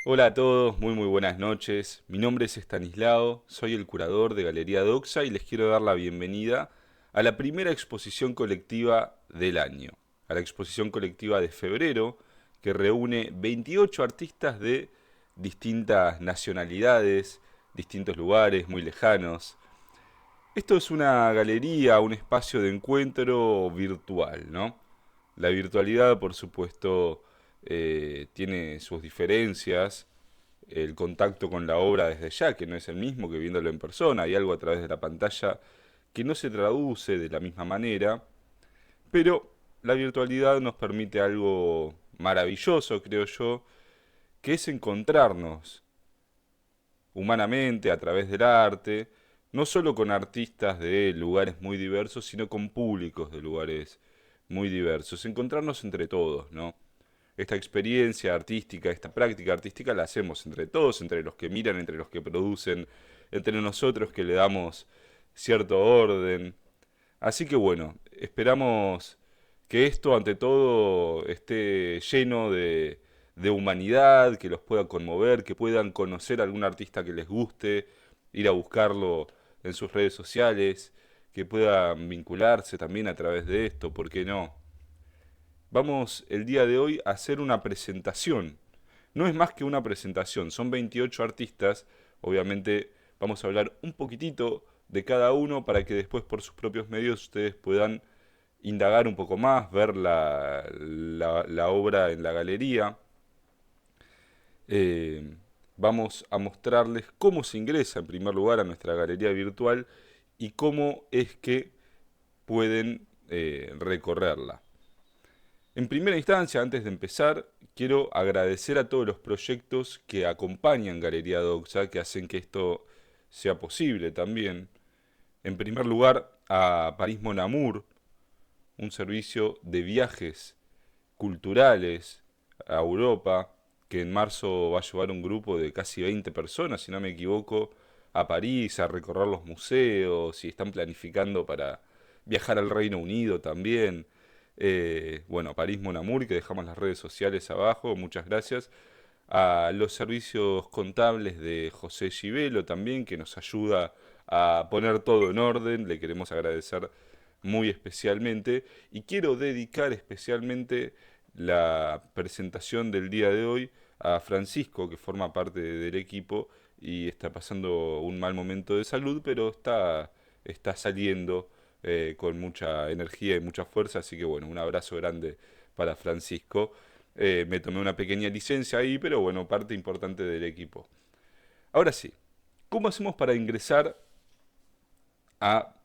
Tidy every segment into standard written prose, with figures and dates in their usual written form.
Hola a todos, muy buenas noches. Mi nombre es Estanislao, soy el curador de Galería Doxa y les quiero dar la bienvenida a la primera exposición colectiva del año, a la exposición colectiva de febrero que reúne 28 artistas de distintas nacionalidades, distintos lugares muy lejanos. Esto es una galería, un espacio de encuentro virtual, ¿no? La virtualidad, por supuesto, tiene sus diferencias, el contacto con la obra desde ya, que no es el mismo que viéndolo en persona, hay algo a través de la pantalla que no se traduce de la misma manera, pero la virtualidad nos permite algo maravilloso, creo yo, que es encontrarnos humanamente a través del arte, no solo con artistas de lugares muy diversos, sino con públicos de lugares muy diversos, encontrarnos entre todos, ¿no? Esta experiencia artística, esta práctica artística la hacemos entre todos, entre los que miran, entre los que producen, entre nosotros que le damos cierto orden. Así que bueno, esperamos que esto ante todo esté lleno de humanidad, que los pueda conmover, que puedan conocer a algún artista que les guste, ir a buscarlo en sus redes sociales, que puedan vincularse también a través de esto, ¿por qué no? Vamos el día de hoy a hacer una presentación. No es más que una presentación, son 28 artistas, obviamente vamos a hablar un poquitito de cada uno para que después por sus propios medios ustedes puedan indagar un poco más, ver la obra en la galería. Eh, Vamos a mostrarles cómo se ingresa en primer lugar a nuestra galería virtual y cómo es que pueden recorrerla. En primera instancia, antes de empezar, quiero agradecer a todos los proyectos que acompañan Galería Doxa, que hacen que esto sea posible también. En primer lugar, a París Mon Amour, un servicio de viajes culturales a Europa, que en marzo va a llevar un grupo de casi 20 personas, si no me equivoco, a París, a recorrer los museos, y están planificando para viajar al Reino Unido también. Bueno, París Mon Amour, que dejamos las redes sociales abajo, muchas gracias. A los servicios contables de José Givelo también, que nos ayuda a poner todo en orden, le queremos agradecer muy especialmente. Y quiero dedicar especialmente la presentación del día de hoy a Francisco, que forma parte del equipo y está pasando un mal momento de salud, pero está saliendo con mucha energía y mucha fuerza, así que bueno, un abrazo grande para Francisco. Me tomé una pequeña licencia ahí, pero bueno, parte importante del equipo. Ahora sí, ¿cómo hacemos para ingresar a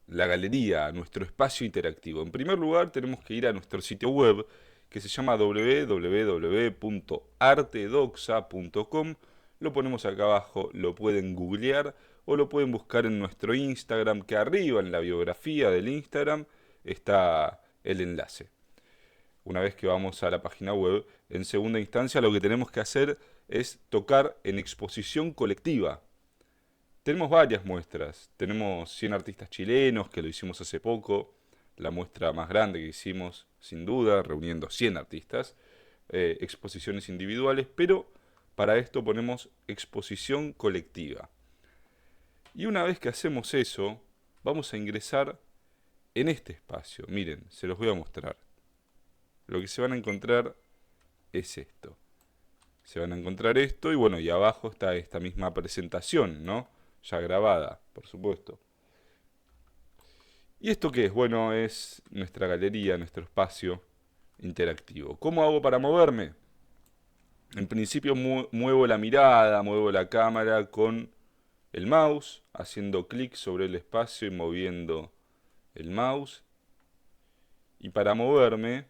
la galería, a nuestro espacio interactivo? En primer lugar, tenemos que ir a nuestro sitio web que se llama www.artedoxa.com. Lo ponemos acá abajo, lo pueden googlear o lo pueden buscar en nuestro Instagram, que arriba en la biografía del Instagram está el enlace. Una vez que vamos a la página web, en segunda instancia lo que tenemos que hacer es tocar en exposición colectiva. Tenemos varias muestras. Tenemos 100 artistas chilenos, que lo hicimos hace poco, la muestra más grande que hicimos, sin duda, reuniendo 100 artistas, exposiciones individuales, pero para esto ponemos exposición colectiva. Y una vez que hacemos eso, vamos a ingresar en este espacio. Miren, se los voy a mostrar. Lo que se van a encontrar es esto. Se van a encontrar esto y bueno, y abajo está esta misma presentación, ¿no? Ya grabada, por supuesto. ¿Y esto qué es? Bueno, es nuestra galería, nuestro espacio interactivo. ¿Cómo hago para moverme? En principio muevo la mirada, muevo la cámara con el mouse, haciendo clic sobre el espacio y moviendo el mouse. Y para moverme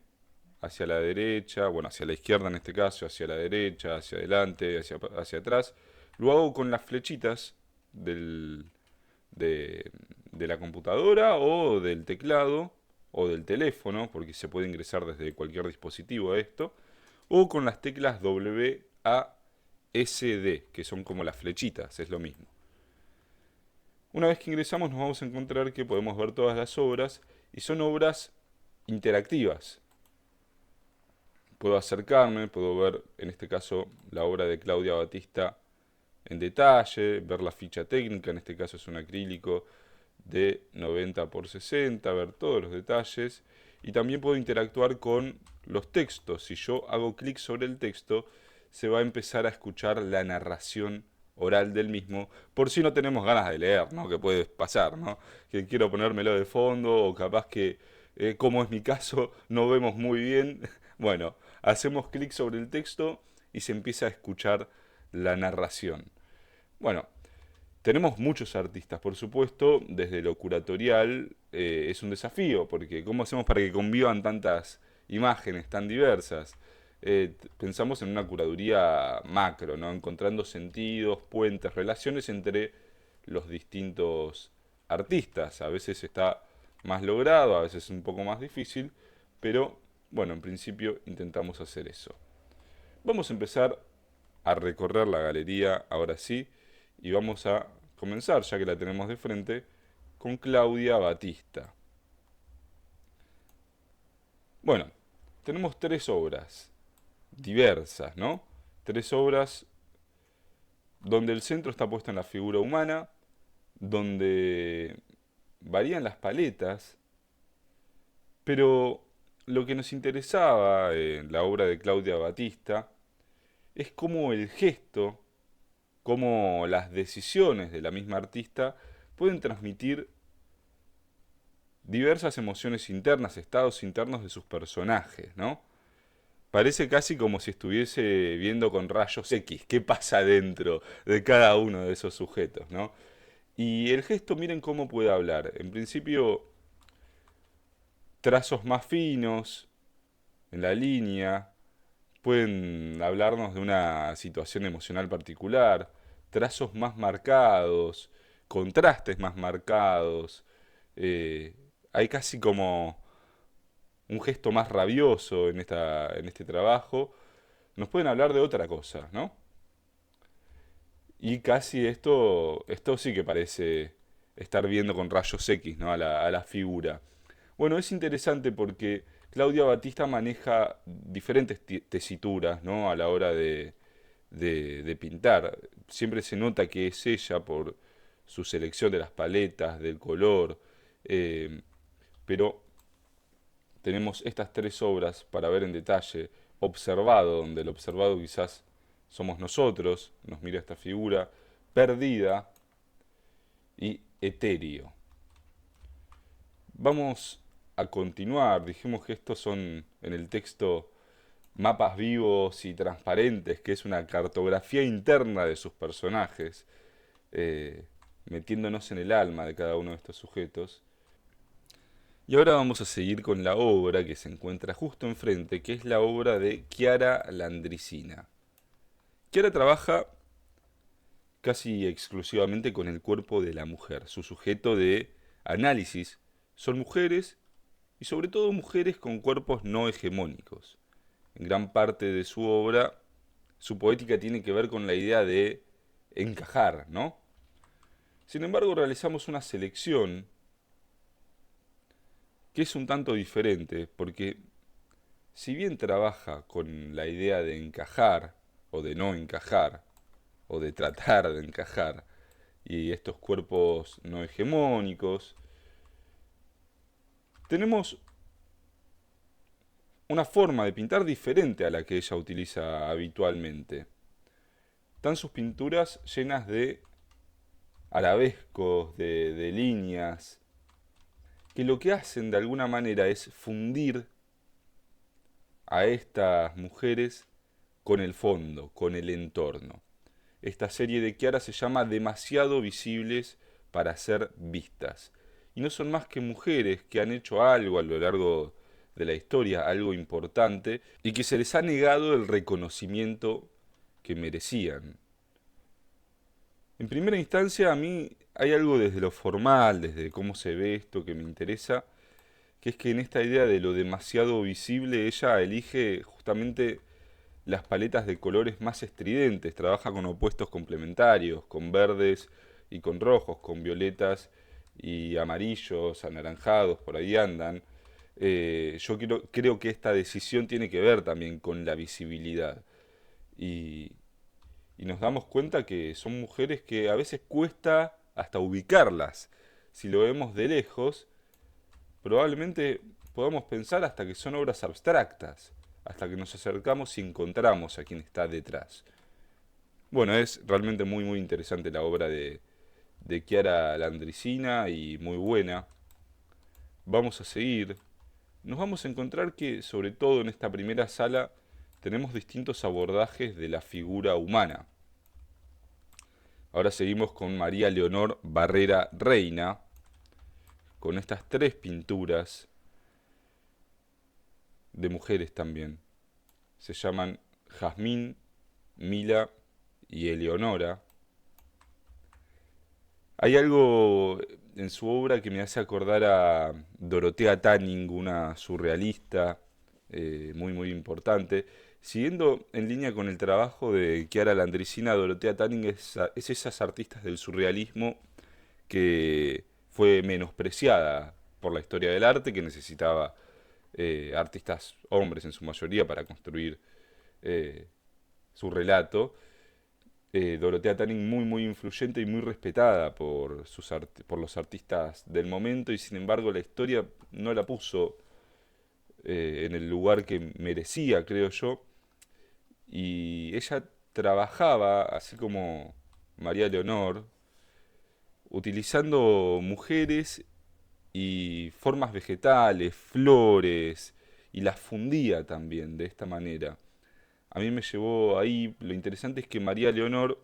hacia la derecha, bueno, hacia la izquierda en este caso, hacia la derecha, hacia adelante, hacia atrás, lo hago con las flechitas del, de la computadora o del teclado o del teléfono, porque se puede ingresar desde cualquier dispositivo a esto, o con las teclas W, A, S, D, que son como las flechitas, es lo mismo. Una vez que ingresamos nos vamos a encontrar que podemos ver todas las obras y son obras interactivas. puedo acercarme, puedo ver, en este caso, la obra de Claudia Batista en detalle, ver la ficha técnica, en este caso es un acrílico de 90 por 60, ver todos los detalles y también puedo interactuar con los textos. Si yo hago clic sobre el texto, se va a empezar a escuchar la narración oral del mismo, por si no tenemos ganas de leer, ¿no? Que puede pasar, ¿no? Que quiero ponérmelo de fondo o capaz que, como es mi caso, no vemos muy bien. Bueno, hacemos clic sobre el texto y se empieza a escuchar la narración. Bueno, tenemos muchos artistas, por supuesto, desde lo curatorial es un desafío, porque ¿cómo hacemos para que convivan tantas imágenes tan diversas? Pensamos en una curaduría macro, ¿no? Encontrando sentidos, puentes, relaciones entre los distintos artistas. A veces está más logrado, a veces un poco más difícil, pero bueno, en principio intentamos hacer eso. Vamos a empezar a recorrer la galería ahora sí y vamos a comenzar, ya que la tenemos de frente, con Claudia Batista. Bueno, tenemos tres obras diversas, ¿no? Tres obras donde el centro está puesto en la figura humana, donde varían las paletas, pero lo que nos interesaba en la obra de Claudia Batista es cómo el gesto, cómo las decisiones de la misma artista pueden transmitir diversas emociones internas, estados internos de sus personajes, ¿no? Parece casi como si estuviese viendo con rayos X qué pasa dentro de cada uno de esos sujetos, ¿no? Y el gesto, miren cómo puede hablar. En principio, trazos más finos en la línea, pueden hablarnos de una situación emocional particular, trazos más marcados, contrastes más marcados, eh, hay casi como un gesto más rabioso en este trabajo, nos pueden hablar de otra cosa, ¿no? Y casi esto sí que parece estar viendo con rayos X, ¿no? A la figura. Bueno, es interesante porque Claudia Batista maneja diferentes tesituras, ¿no? A la hora de pintar. Siempre se nota que es ella por su selección de las paletas, del color, eh, pero tenemos estas tres obras para ver en detalle, observado, donde el observado quizás somos nosotros, nos mira esta figura, perdida y etéreo. Vamos a continuar, dijimos que estos son en el texto mapas vivos y transparentes, que es una cartografía interna de sus personajes, metiéndonos en el alma de cada uno de estos sujetos. Y ahora vamos a seguir con la obra que se encuentra justo enfrente, que es la obra de Chiara Landricina. Chiara trabaja casi exclusivamente con el cuerpo de la mujer. Su sujeto de análisis son mujeres y sobre todo mujeres con cuerpos no hegemónicos. En gran parte de su obra, su poética tiene que ver con la idea de encajar, ¿no? Sin embargo, realizamos una selección que es un tanto diferente, porque si bien trabaja con la idea de encajar, o de no encajar, o de tratar de encajar, y estos cuerpos no hegemónicos, tenemos una forma de pintar diferente a la que ella utiliza habitualmente. Están sus pinturas llenas de arabescos, de líneas, que lo que hacen de alguna manera es fundir a estas mujeres con el fondo, con el entorno. Esta serie de Chiara se llama Demasiado visibles para ser vistas. Y no son más que mujeres que han hecho algo a lo largo de la historia, algo importante, y que se les ha negado el reconocimiento que merecían. En primera instancia, a mí hay algo desde lo formal, desde cómo se ve esto que me interesa, que es que en esta idea de lo demasiado visible, ella elige justamente las paletas de colores más estridentes, trabaja con opuestos complementarios, con verdes y con rojos, con violetas y amarillos, anaranjados, por ahí andan. Creo que esta decisión tiene que ver también con la visibilidad. Y, y nos damos cuenta que son mujeres que a veces cuesta hasta ubicarlas. Si lo vemos de lejos, probablemente podamos pensar hasta que son obras abstractas, hasta que nos acercamos y encontramos a quien está detrás. Bueno, es realmente muy muy interesante la obra de Chiara Landricina y muy buena. Vamos a seguir. Nos vamos a encontrar que, sobre todo en esta primera sala, tenemos distintos abordajes de la figura humana. Ahora seguimos con María Leonor Barrera Reina, con estas tres pinturas de mujeres también. Se llaman Jazmín, Mila y Eleonora. Hay algo en su obra que me hace acordar a Dorothea Tanning, una surrealista muy muy importante. Siguiendo en línea con el trabajo de Chiara Landricina, Dorothea Tanning es esas artistas del surrealismo que fue menospreciada por la historia del arte, que necesitaba artistas hombres en su mayoría para construir eh, su relato. Dorothea Tanning muy muy influyente y muy respetada por los artistas del momento, y sin embargo la historia no la puso en el lugar que merecía, creo yo, y ella trabajaba, así como María Leonor, utilizando mujeres y formas vegetales, flores, y las fundía también de esta manera. A mí me llevó ahí, lo interesante es que María Leonor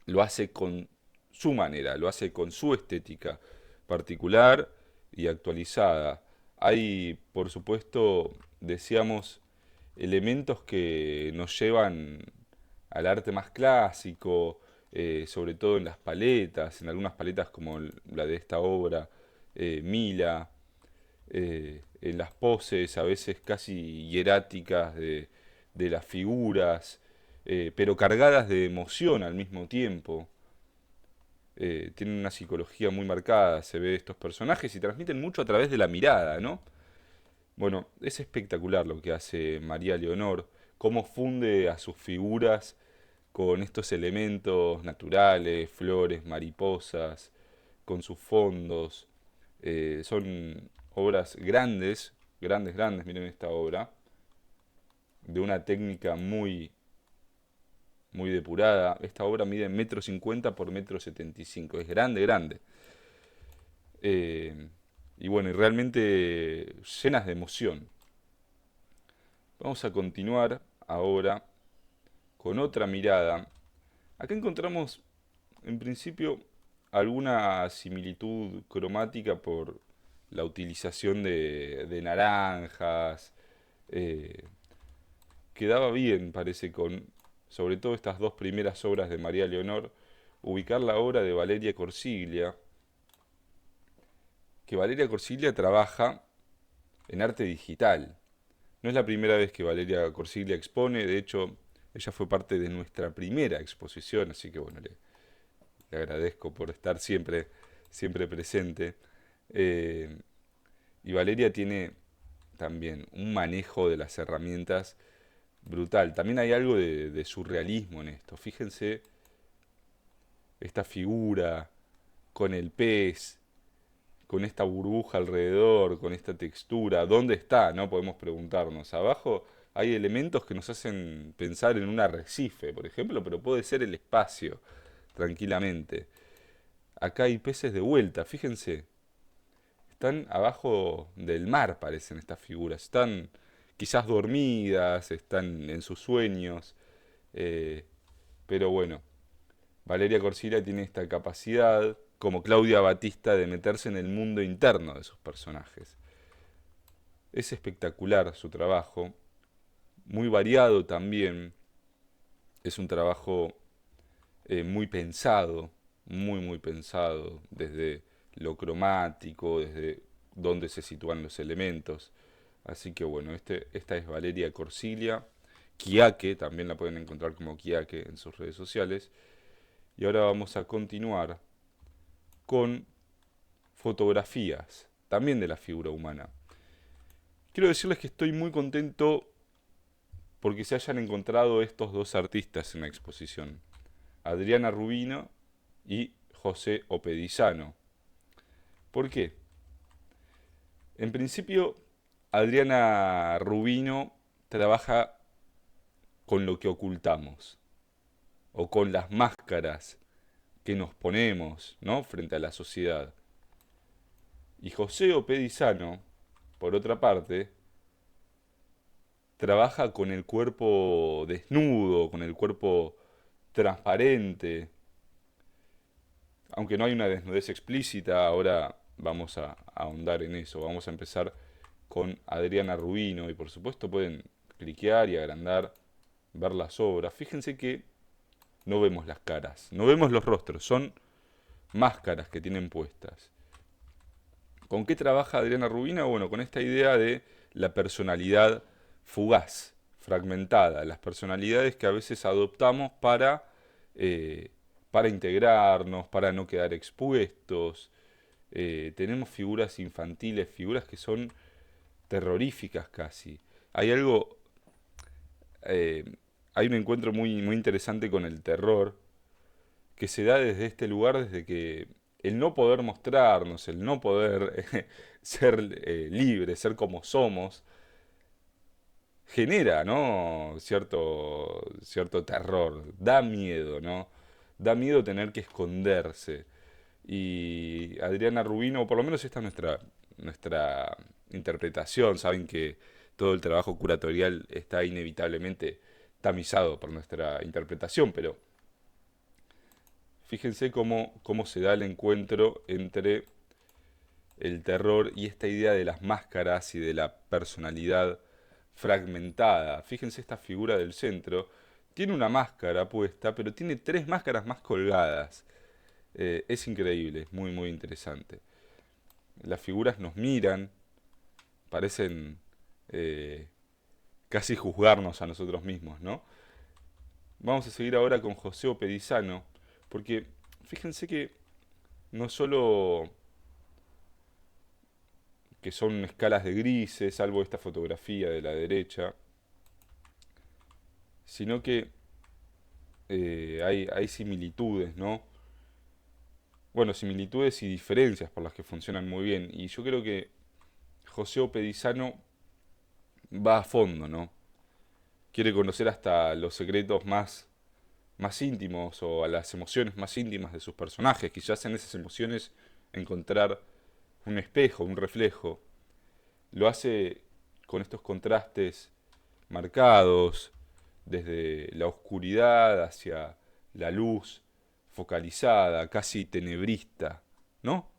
lo hace con su manera, lo hace con su estética particular y actualizada. Hay, por supuesto, decíamos, elementos que nos llevan al arte más clásico, sobre todo en las paletas, en algunas paletas como la de esta obra, Mila, en las poses a veces casi hieráticas de las figuras, pero cargadas de emoción al mismo tiempo. Tienen una psicología muy marcada, se ve estos personajes y transmiten mucho a través de la mirada, ¿no? Bueno, es espectacular lo que hace María Leonor, cómo funde a sus figuras con estos elementos naturales, flores, mariposas, con sus fondos. Son obras grandes, grandes, grandes, miren esta obra, de una técnica muy, muy depurada. Esta obra mide 1,50 m por 1,75 m, es grande, grande. Eh, y bueno, y realmente llenas de emoción. Vamos a continuar ahora con otra mirada. Acá encontramos, en principio, alguna similitud cromática por la utilización de naranjas. eh, Quedaba bien, parece, con sobre todo estas dos primeras obras de María Leonor, ubicar la obra de Valeria Corsiglia, que Valeria Corsiglia trabaja en arte digital. No es la primera vez que Valeria Corsiglia expone, de hecho, ella fue parte de nuestra primera exposición, así que bueno, le agradezco por estar siempre, siempre presente. Eh, y Valeria tiene también un manejo de las herramientas brutal. También hay algo de surrealismo en esto. Fíjense esta figura con el pez, con esta burbuja alrededor, con esta textura. ¿Dónde está? No podemos preguntarnos. Abajo hay elementos que nos hacen pensar en un arrecife, por ejemplo, pero puede ser el espacio, tranquilamente. Acá hay peces de vuelta, fíjense. Están abajo del mar, parecen estas figuras. Están quizás dormidas, están en sus sueños. eh, pero bueno, Valeria Corsilia tiene esta capacidad, como Claudia Batista, de meterse en el mundo interno de sus personajes. Es espectacular su trabajo, muy variado también. Es un trabajo muy pensado, muy muy pensado, desde lo cromático, desde dónde se sitúan los elementos. Así que bueno, esta es Valeria Corsilia. Quiaque, también la pueden encontrar como Quiaque en sus redes sociales. Y ahora vamos a continuar con fotografías, también de la figura humana. quiero decirles que estoy muy contento porque se hayan encontrado estos dos artistas en la exposición, Adriana Rubino y José Opedisano. ¿Por qué? En principio, Adriana Rubino trabaja con lo que ocultamos o con las máscaras que nos ponemos, ¿no?, frente a la sociedad. Y José Opedisano, por otra parte, trabaja con el cuerpo desnudo, con el cuerpo transparente. Aunque no hay una desnudez explícita, ahora vamos a ahondar en eso. Vamos a empezar con Adriana Rubino y por supuesto pueden cliquear y agrandar, ver las obras. Fíjense que no vemos las caras, no vemos los rostros, son máscaras que tienen puestas. ¿Con qué trabaja Adriana Rubino? Bueno, con esta idea de la personalidad fugaz, fragmentada, las personalidades que a veces adoptamos eh, para integrarnos, para no quedar expuestos. Tenemos figuras infantiles, figuras que son terroríficas casi. Hay algo, eh, hay un encuentro muy interesante con el terror que se da desde este lugar, desde que el no poder mostrarnos, el no poder ser libres, ser como somos, genera, ¿no?, cierto terror, da miedo, ¿no? Da miedo tener que esconderse. Y Adriana Rubino, por lo menos esta es nuestra interpretación, saben que todo el trabajo curatorial está inevitablemente tamizado por nuestra interpretación, pero fíjense cómo se da el encuentro entre el terror y esta idea de las máscaras y de la personalidad fragmentada. Fíjense esta figura del centro. Tiene una máscara puesta, pero tiene tres máscaras más colgadas. Es increíble, es muy interesante. Las figuras nos miran, parecen eh, casi juzgarnos a nosotros mismos, ¿no? Vamos a seguir ahora con José Opedisano, porque fíjense que no solo que son escalas de grises, salvo esta fotografía de la derecha, sino que hay similitudes, ¿no? Bueno, similitudes y diferencias por las que funcionan muy bien. Y yo creo que José Opedisano va a fondo, ¿no? Quiere conocer hasta los secretos más íntimos o a las emociones más íntimas de sus personajes. Quizás en esas emociones encontrar un espejo, un reflejo. Lo hace con estos contrastes marcados, desde la oscuridad hacia la luz focalizada, casi tenebrista, ¿no?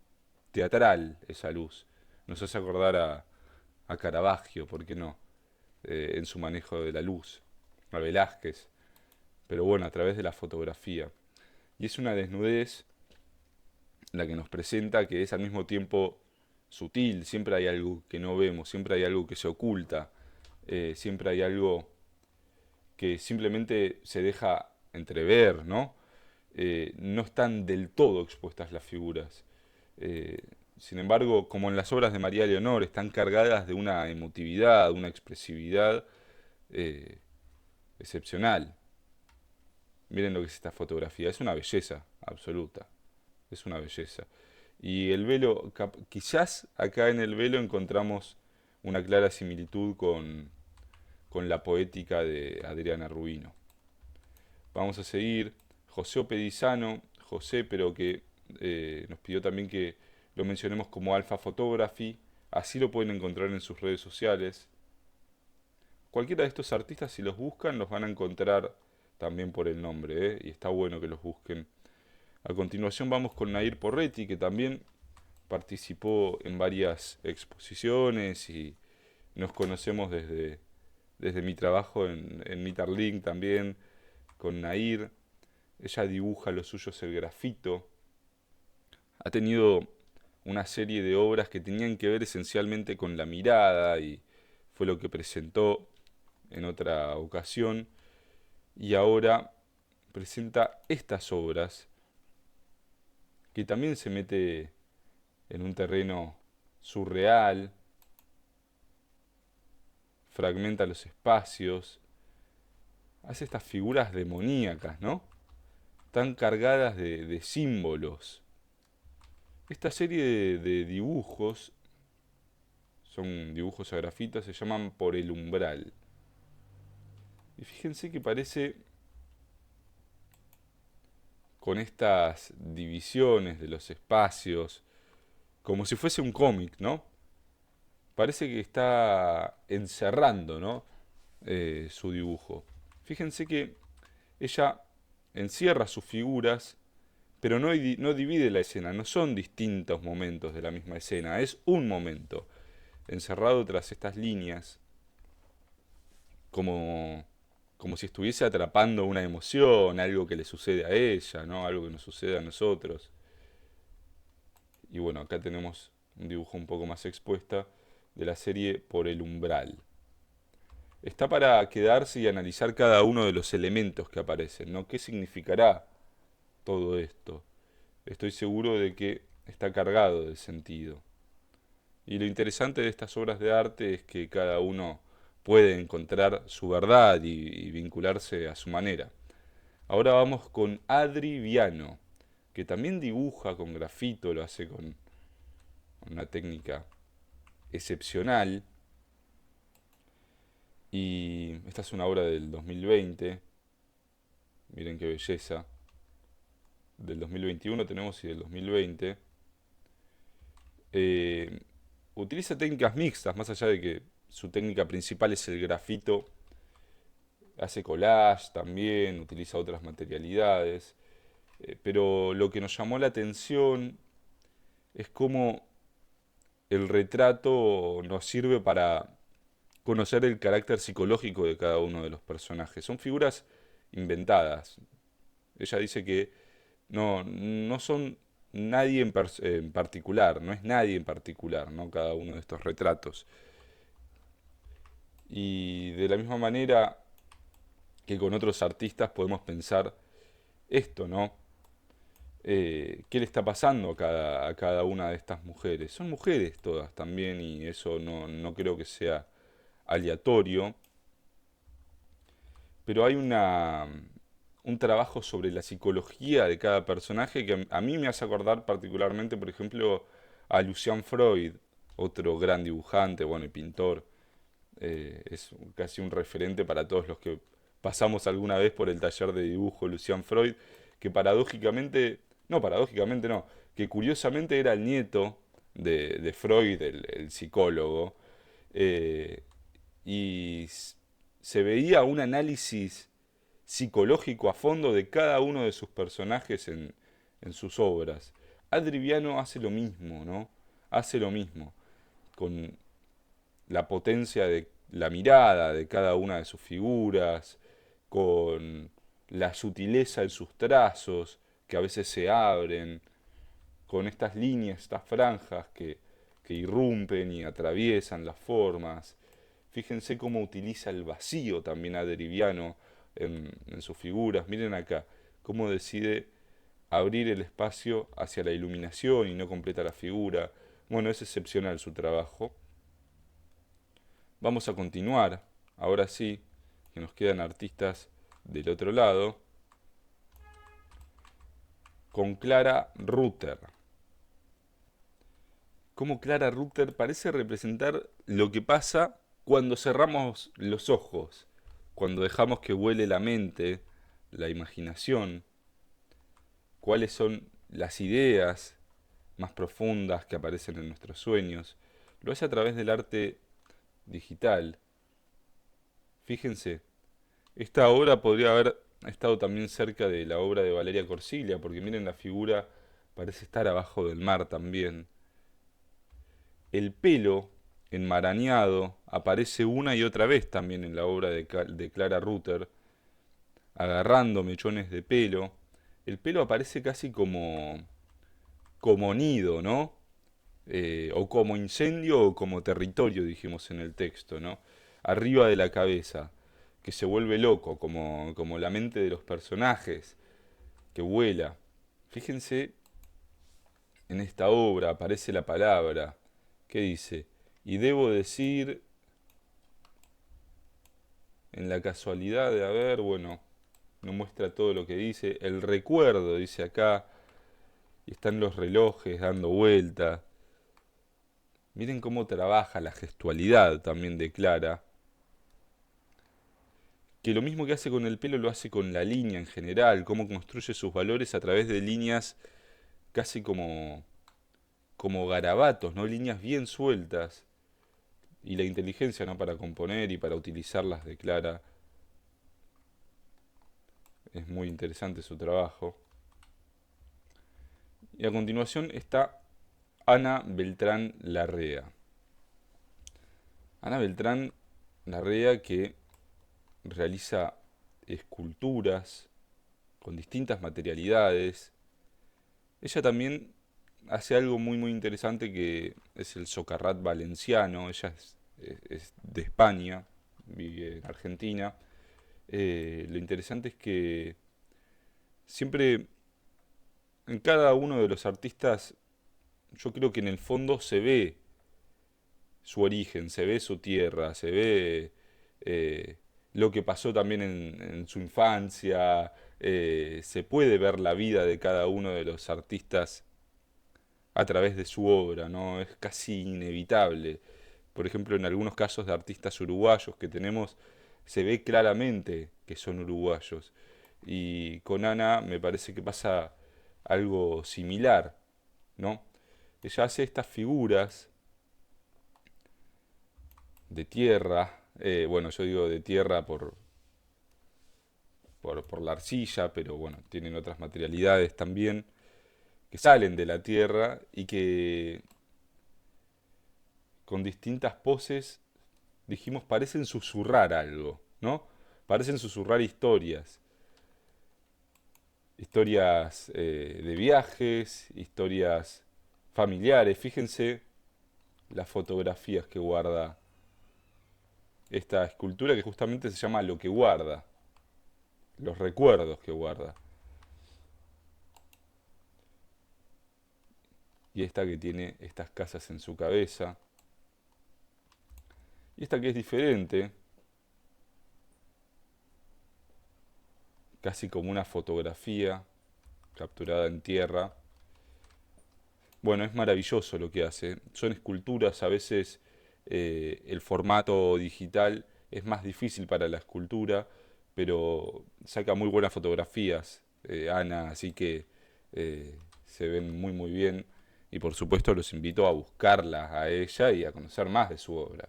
Teatral esa luz. Nos hace acordar a Caravaggio, ¿por qué no? En su manejo de la luz, a Velázquez, pero bueno, a través de la fotografía. Y es una desnudez la que nos presenta que es al mismo tiempo sutil, siempre hay algo que no vemos, siempre hay algo que se oculta, siempre hay algo que simplemente se deja entrever, ¿no? No están del todo expuestas las figuras. Eh, Sin embargo, como en las obras de María Leonor, están cargadas de una emotividad, una expresividad eh, excepcional. Miren lo que es esta fotografía, es una belleza absoluta, es una belleza. Y el velo, quizás acá en el velo encontramos una clara similitud con la poética de Adriana Rubino. Vamos a seguir. José Opedisano, José, pero que nos pidió también que lo mencionemos como Alpha Photography. Así lo pueden encontrar en sus redes sociales. Cualquiera de estos artistas, si los buscan, los van a encontrar también por el nombre, ¿eh? Y está bueno que los busquen. A continuación vamos con Nair Porretti, que también participó en varias exposiciones y nos conocemos desde mi trabajo en Meeterlink también con Nair. Ella dibuja, lo suyo es el grafito. Ha tenido una serie de obras que tenían que ver esencialmente con la mirada y fue lo que presentó en otra ocasión. Y ahora presenta estas obras que también se mete en un terreno surreal, fragmenta los espacios, hace estas figuras demoníacas, ¿no? Tan cargadas de símbolos. Esta serie de dibujos, son dibujos a grafitos, se llaman Por el Umbral. Y fíjense que parece con estas divisiones de los espacios, como si fuese un cómic, ¿no? Parece que está encerrando, ¿no? Su dibujo. Fíjense que ella encierra sus figuras, pero no divide la escena, no son distintos momentos de la misma escena, es un momento, encerrado tras estas líneas, como, como si estuviese atrapando una emoción, algo que le sucede a ella, ¿no? Algo que nos sucede a nosotros. Y bueno, acá tenemos un dibujo un poco más expuesta de la serie Por el Umbral. Está para quedarse y analizar cada uno de los elementos que aparecen, ¿no? ¿Qué significará todo esto? Estoy seguro de que está cargado de sentido. Y lo interesante de estas obras de arte es que cada uno puede encontrar su verdad y vincularse a su manera. Ahora vamos con Adri Viano, que también dibuja con grafito, lo hace con una técnica excepcional. Y esta es una obra del 2020, miren qué belleza. Del 2021 tenemos y del 2020. Eh, Utiliza técnicas mixtas, más allá de que su técnica principal es el grafito. Hace collage también, utiliza otras materialidades. Pero lo que nos llamó la atención es cómo el retrato nos sirve para conocer el carácter psicológico de cada uno de los personajes. Son figuras inventadas. Ella dice que no son nadie en particular, no es nadie en particular, ¿no? Cada uno de estos retratos. Y de la misma manera que con otros artistas podemos pensar esto, ¿no? ¿Qué le está pasando a cada una de estas mujeres? Son mujeres todas también y eso no creo que sea aleatorio, pero hay un trabajo sobre la psicología de cada personaje que a mí me hace acordar particularmente, por ejemplo, a Lucian Freud, otro gran dibujante, bueno, y pintor. Es casi un referente para todos los que pasamos alguna vez por el taller de dibujo Lucian Freud, que paradójicamente no, que curiosamente era el nieto de Freud, el psicólogo, eh, y se veía un análisis psicológico a fondo de cada uno de sus personajes en sus obras. Adriviano hace lo mismo, ¿no? Hace lo mismo, con la potencia de la mirada de cada una de sus figuras, con la sutileza en sus trazos, que a veces se abren, con estas líneas, estas franjas que irrumpen y atraviesan las formas. Fíjense cómo utiliza el vacío también Adriviano en sus figuras. Miren acá, cómo decide abrir el espacio hacia la iluminación y no completa la figura. Bueno, es excepcional su trabajo. Vamos a continuar, ahora sí, que nos quedan artistas del otro lado, con Clara Rutter. Cómo Clara Rutter parece representar lo que pasa cuando cerramos los ojos, cuando dejamos que vuele la mente, la imaginación, cuáles son las ideas más profundas que aparecen en nuestros sueños. Lo hace a través del arte digital. Fíjense, esta obra podría haber estado también cerca de la obra de Valeria Corsiglia, porque miren la figura, parece estar abajo del mar también. El pelo enmarañado aparece una y otra vez también en la obra de Clara Rutter, agarrando mechones de pelo. El pelo aparece casi como nido, ¿no? O como incendio o como territorio, dijimos en el texto, ¿no? Arriba de la cabeza, que se vuelve loco, como la mente de los personajes, que vuela. Fíjense, en esta obra aparece la palabra, ¿qué dice? Y debo decir, en la casualidad de haber, bueno, nos muestra todo lo que dice. El recuerdo, dice acá, y están los relojes dando vuelta. Miren cómo trabaja la gestualidad también de Clara, que lo mismo que hace con el pelo lo hace con la línea en general, cómo construye sus valores a través de líneas casi como garabatos, ¿no? Líneas bien sueltas. Y la inteligencia, ¿no? Para componer y para utilizarlas de Clara. Es muy interesante su trabajo. Y a continuación está Ana Beltrán Larrea. Ana Beltrán Larrea que realiza esculturas con distintas materialidades. Ella también hace algo muy interesante que es el socarrat valenciano. Ella es de España, vive en Argentina. Lo interesante es que siempre en cada uno de los artistas yo creo que en el fondo se ve su origen, se ve su tierra, se ve eh, lo que pasó también en su infancia, se puede ver la vida de cada uno de los artistas a través de su obra, ¿no? Es casi inevitable. Por ejemplo, en algunos casos de artistas uruguayos que tenemos, se ve claramente que son uruguayos. Y con Ana me parece que pasa algo similar, ¿no? Ella hace estas figuras de tierra, bueno, yo digo de tierra por la arcilla, pero bueno, tienen otras materialidades también que salen de la tierra y que con distintas poses, dijimos, parecen susurrar algo, ¿no? Parecen susurrar historias, historias de viajes, historias familiares. Fíjense las fotografías que guarda esta escultura que justamente se llama Lo que guarda, los recuerdos que guarda. Y esta que tiene estas casas en su cabeza. Y esta que es diferente, casi como una fotografía capturada en tierra. Bueno, es maravilloso lo que hace. Son esculturas, a veces el formato digital es más difícil para la escultura, pero saca muy buenas fotografías, Ana, así que se ven muy bien. Y por supuesto los invito a buscarla a ella y a conocer más de su obra.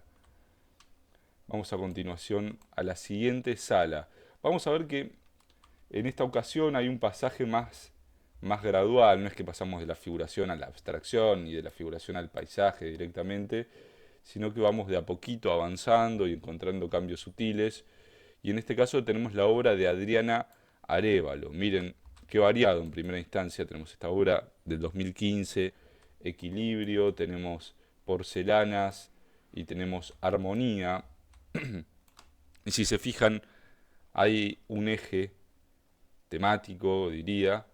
Vamos a continuación a la siguiente sala. Vamos a ver que en esta ocasión hay un pasaje más gradual, no es que pasamos de la figuración a la abstracción y de la figuración al paisaje directamente, sino que vamos de a poquito avanzando y encontrando cambios sutiles. Y en este caso tenemos la obra de Adriana Arévalo. Miren qué variado en primera instancia. Tenemos esta obra del 2015, Equilibrio, tenemos Porcelanas y tenemos Armonía. Y si se fijan, hay un eje temático, diría,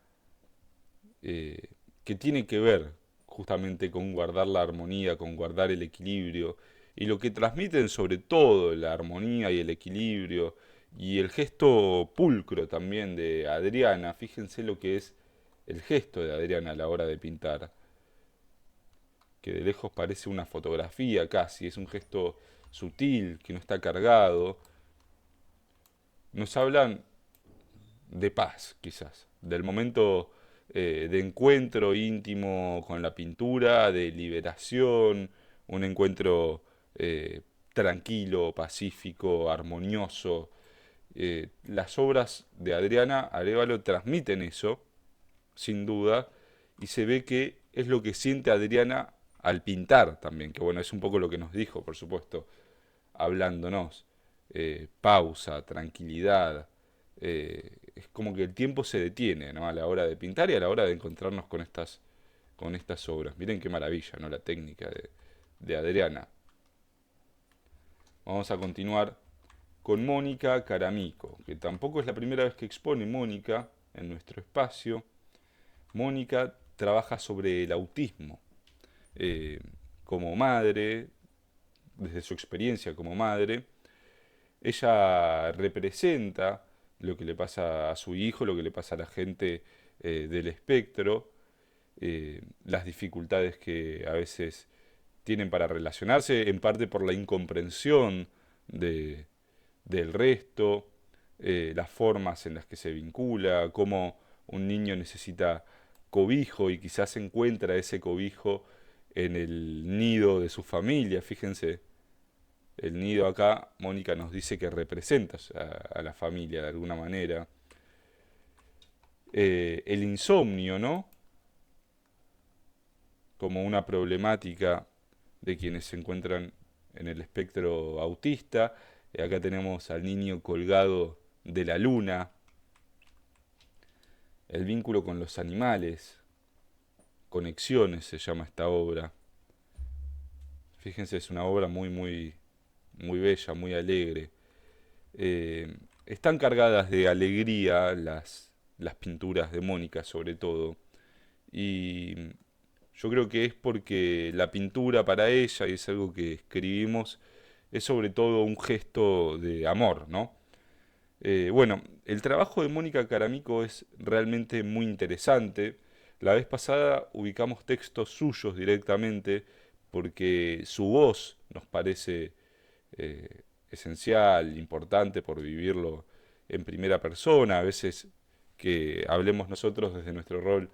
eh, que tiene que ver justamente con guardar la armonía, con guardar el equilibrio, y lo que transmiten sobre todo la armonía y el equilibrio, y el gesto pulcro también de Adriana, fíjense lo que es el gesto de Adriana a la hora de pintar, que de lejos parece una fotografía casi, es un gesto sutil, que no está cargado, nos hablan de paz, quizás, del momento de encuentro íntimo con la pintura, de liberación, un encuentro tranquilo, pacífico, armonioso. Las obras de Adriana Arévalo transmiten eso, sin duda, y se ve que es lo que siente Adriana al pintar también, que bueno, es un poco lo que nos dijo, por supuesto, hablándonos. Pausa, tranquilidad, es como que el tiempo se detiene, ¿no? A la hora de pintar y a la hora de encontrarnos con estas obras. Miren qué maravilla, ¿no? La técnica de Adriana. Vamos a continuar con Mónica Caramico, que tampoco es la primera vez que expone Mónica en nuestro espacio. Mónica trabaja sobre el autismo. Eh, como madre, desde su experiencia como madre, Ella representa lo que le pasa a su hijo, lo que le pasa a la gente del espectro, las dificultades que a veces tienen para relacionarse, en parte por la incomprensión de, del resto, las formas en las que se vincula, cómo un niño necesita cobijo y quizás encuentra ese cobijo en el nido de su familia. Fíjense, el nido acá, Mónica nos dice que representa a la familia de alguna manera. El insomnio, ¿no? Como una problemática de quienes se encuentran en el espectro autista. Acá tenemos al niño colgado de la luna, el vínculo con los animales, Conexiones se llama esta obra. Fíjense, es una obra muy bella, muy alegre. Están cargadas de alegría las pinturas de Mónica sobre todo. Y yo creo que es porque la pintura para ella, y es algo que escribimos, es sobre todo un gesto de amor, ¿no? Bueno, el trabajo de Mónica Caramico es realmente muy interesante. La vez pasada ubicamos textos suyos directamente porque su voz nos parece esencial, importante por vivirlo en primera persona. A veces que hablemos nosotros desde nuestro rol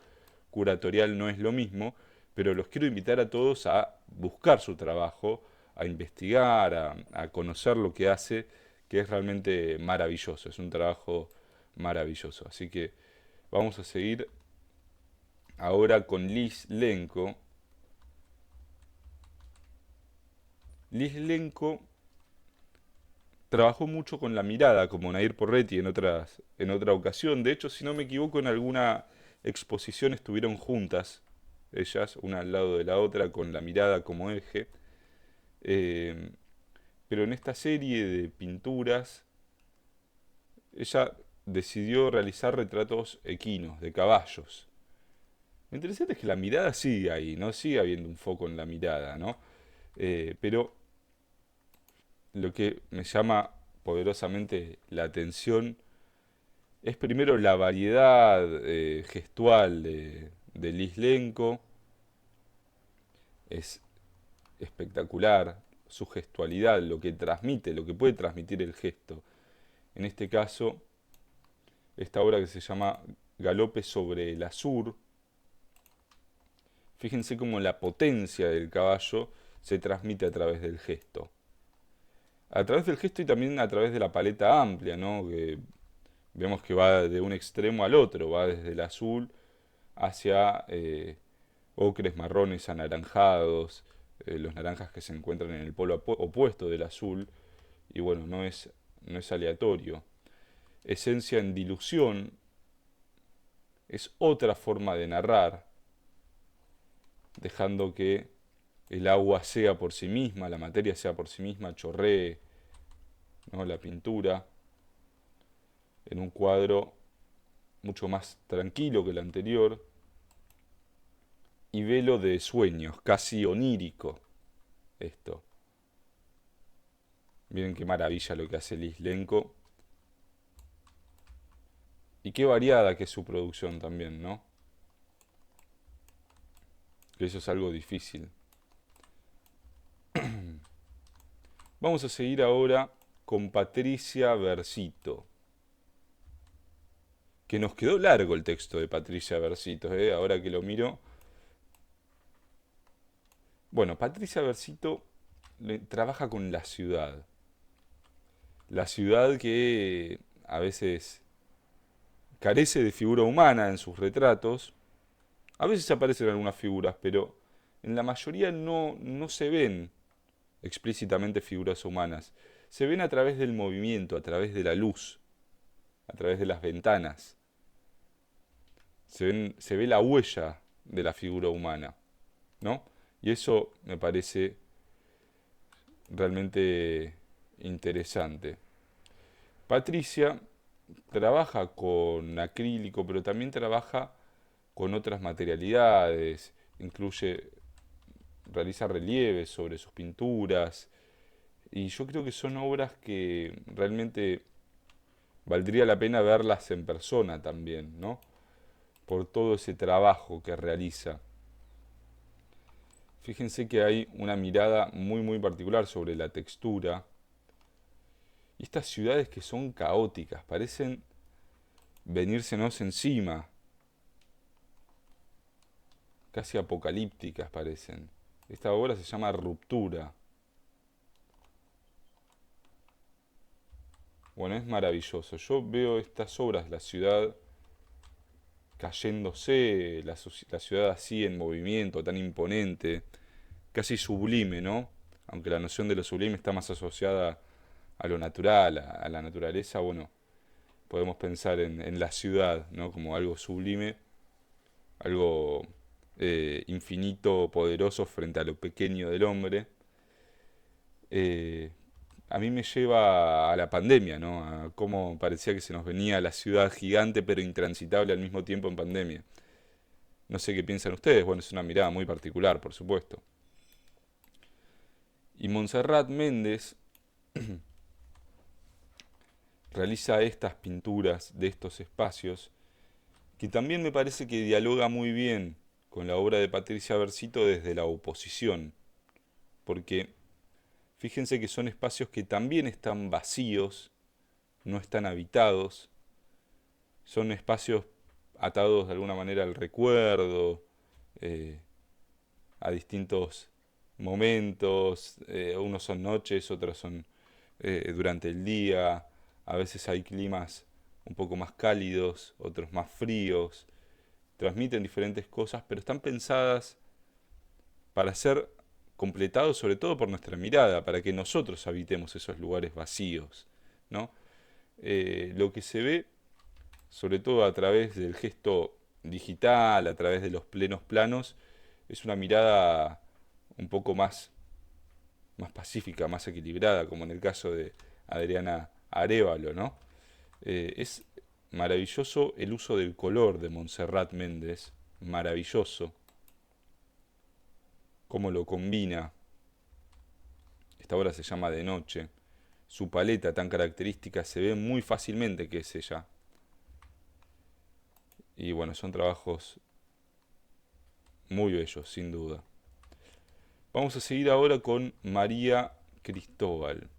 curatorial no es lo mismo, pero los quiero invitar a todos a buscar su trabajo, a investigar, a conocer lo que hace, que es realmente maravilloso, es un trabajo maravilloso. Así que vamos a seguir ahora con Liz Lenko. Liz Lenko trabajó mucho con la mirada, como Nair Porretti en otra ocasión. De hecho, si no me equivoco, en alguna exposición estuvieron juntas, ellas, una al lado de la otra, con la mirada como eje. Eh, pero en esta serie de pinturas, ella decidió realizar retratos equinos, de caballos. Lo interesante es que la mirada sigue ahí, ¿no? Sigue habiendo un foco en la mirada, ¿no? Pero lo que me llama poderosamente la atención es primero la variedad gestual de Liz Lenko, es espectacular su gestualidad, lo que transmite, lo que puede transmitir el gesto. En este caso, esta obra que se llama Galope sobre el Azur, fíjense cómo la potencia del caballo se transmite a través del gesto. A través del gesto y también a través de la paleta amplia, ¿no? Que vemos que va de un extremo al otro, va desde el azul hacia ocres, marrones, anaranjados, los naranjas que se encuentran en el polo opuesto del azul, y bueno, no es aleatorio. Esencia en dilución es otra forma de narrar, dejando que el agua sea por sí misma, la materia sea por sí misma, chorree, ¿no? La pintura en un cuadro mucho más tranquilo que el anterior y velo de sueños, casi onírico esto. Miren qué maravilla lo que hace Liz Lenko y qué variada que es su producción también, ¿no? Que eso es algo difícil. Vamos a seguir ahora con Patricia Versito. Que nos quedó largo el texto de Patricia Versito, ahora que lo miro. Bueno, Patricia Versito trabaja con la ciudad. La ciudad que a veces carece de figura humana en sus retratos. A veces aparecen algunas figuras, pero en la mayoría no se ven explícitamente figuras humanas. Se ven a través del movimiento, a través de la luz, a través de las ventanas. Se ve la huella de la figura humana, ¿no? Y eso me parece realmente interesante. Patricia trabaja con acrílico, pero también trabaja con otras materialidades, incluye, realiza relieves sobre sus pinturas, Y yo creo que son obras que realmente valdría la pena verlas en persona también, ¿no? Por todo ese trabajo que realiza. Fíjense que hay una mirada muy muy particular sobre la textura. Y estas ciudades que son caóticas, parecen venírsenos encima, casi apocalípticas parecen. Esta obra se llama Ruptura. Bueno, es maravilloso. Yo veo estas obras, la ciudad cayéndose, la ciudad así en movimiento, tan imponente, casi sublime, ¿no? Aunque la noción de lo sublime está más asociada a lo natural, a la naturaleza, bueno, podemos pensar en la ciudad, ¿no? Como algo sublime, algo infinito, poderoso frente a lo pequeño del hombre. Eh, a mí me lleva a la pandemia, ¿no? A cómo parecía que se nos venía la ciudad gigante pero intransitable al mismo tiempo en pandemia. No sé qué piensan ustedes, bueno, es una mirada muy particular, por supuesto. Y Montserrat Méndez realiza estas pinturas de estos espacios que también me parece que dialoga muy bien con la obra de Patricia Versito desde la oposición, porque fíjense que son espacios que también están vacíos, no están habitados, son espacios atados de alguna manera al recuerdo, eh, a distintos momentos, unos son noches, otros son durante el día, a veces hay climas un poco más cálidos, otros más fríos, transmiten diferentes cosas, pero están pensadas para ser completados sobre todo por nuestra mirada, para que nosotros habitemos esos lugares vacíos, ¿no? Lo que se ve, sobre todo a través del gesto digital, a través de los plenos planos, es una mirada un poco más pacífica, más equilibrada, como en el caso de Adriana Arévalo, ¿no? Es maravilloso el uso del color de Montserrat Méndez, maravilloso, cómo lo combina. Esta obra se llama De Noche. Su paleta tan característica se ve muy fácilmente que es ella. Y bueno, son trabajos muy bellos, sin duda. Vamos a seguir ahora con María Cristóbal,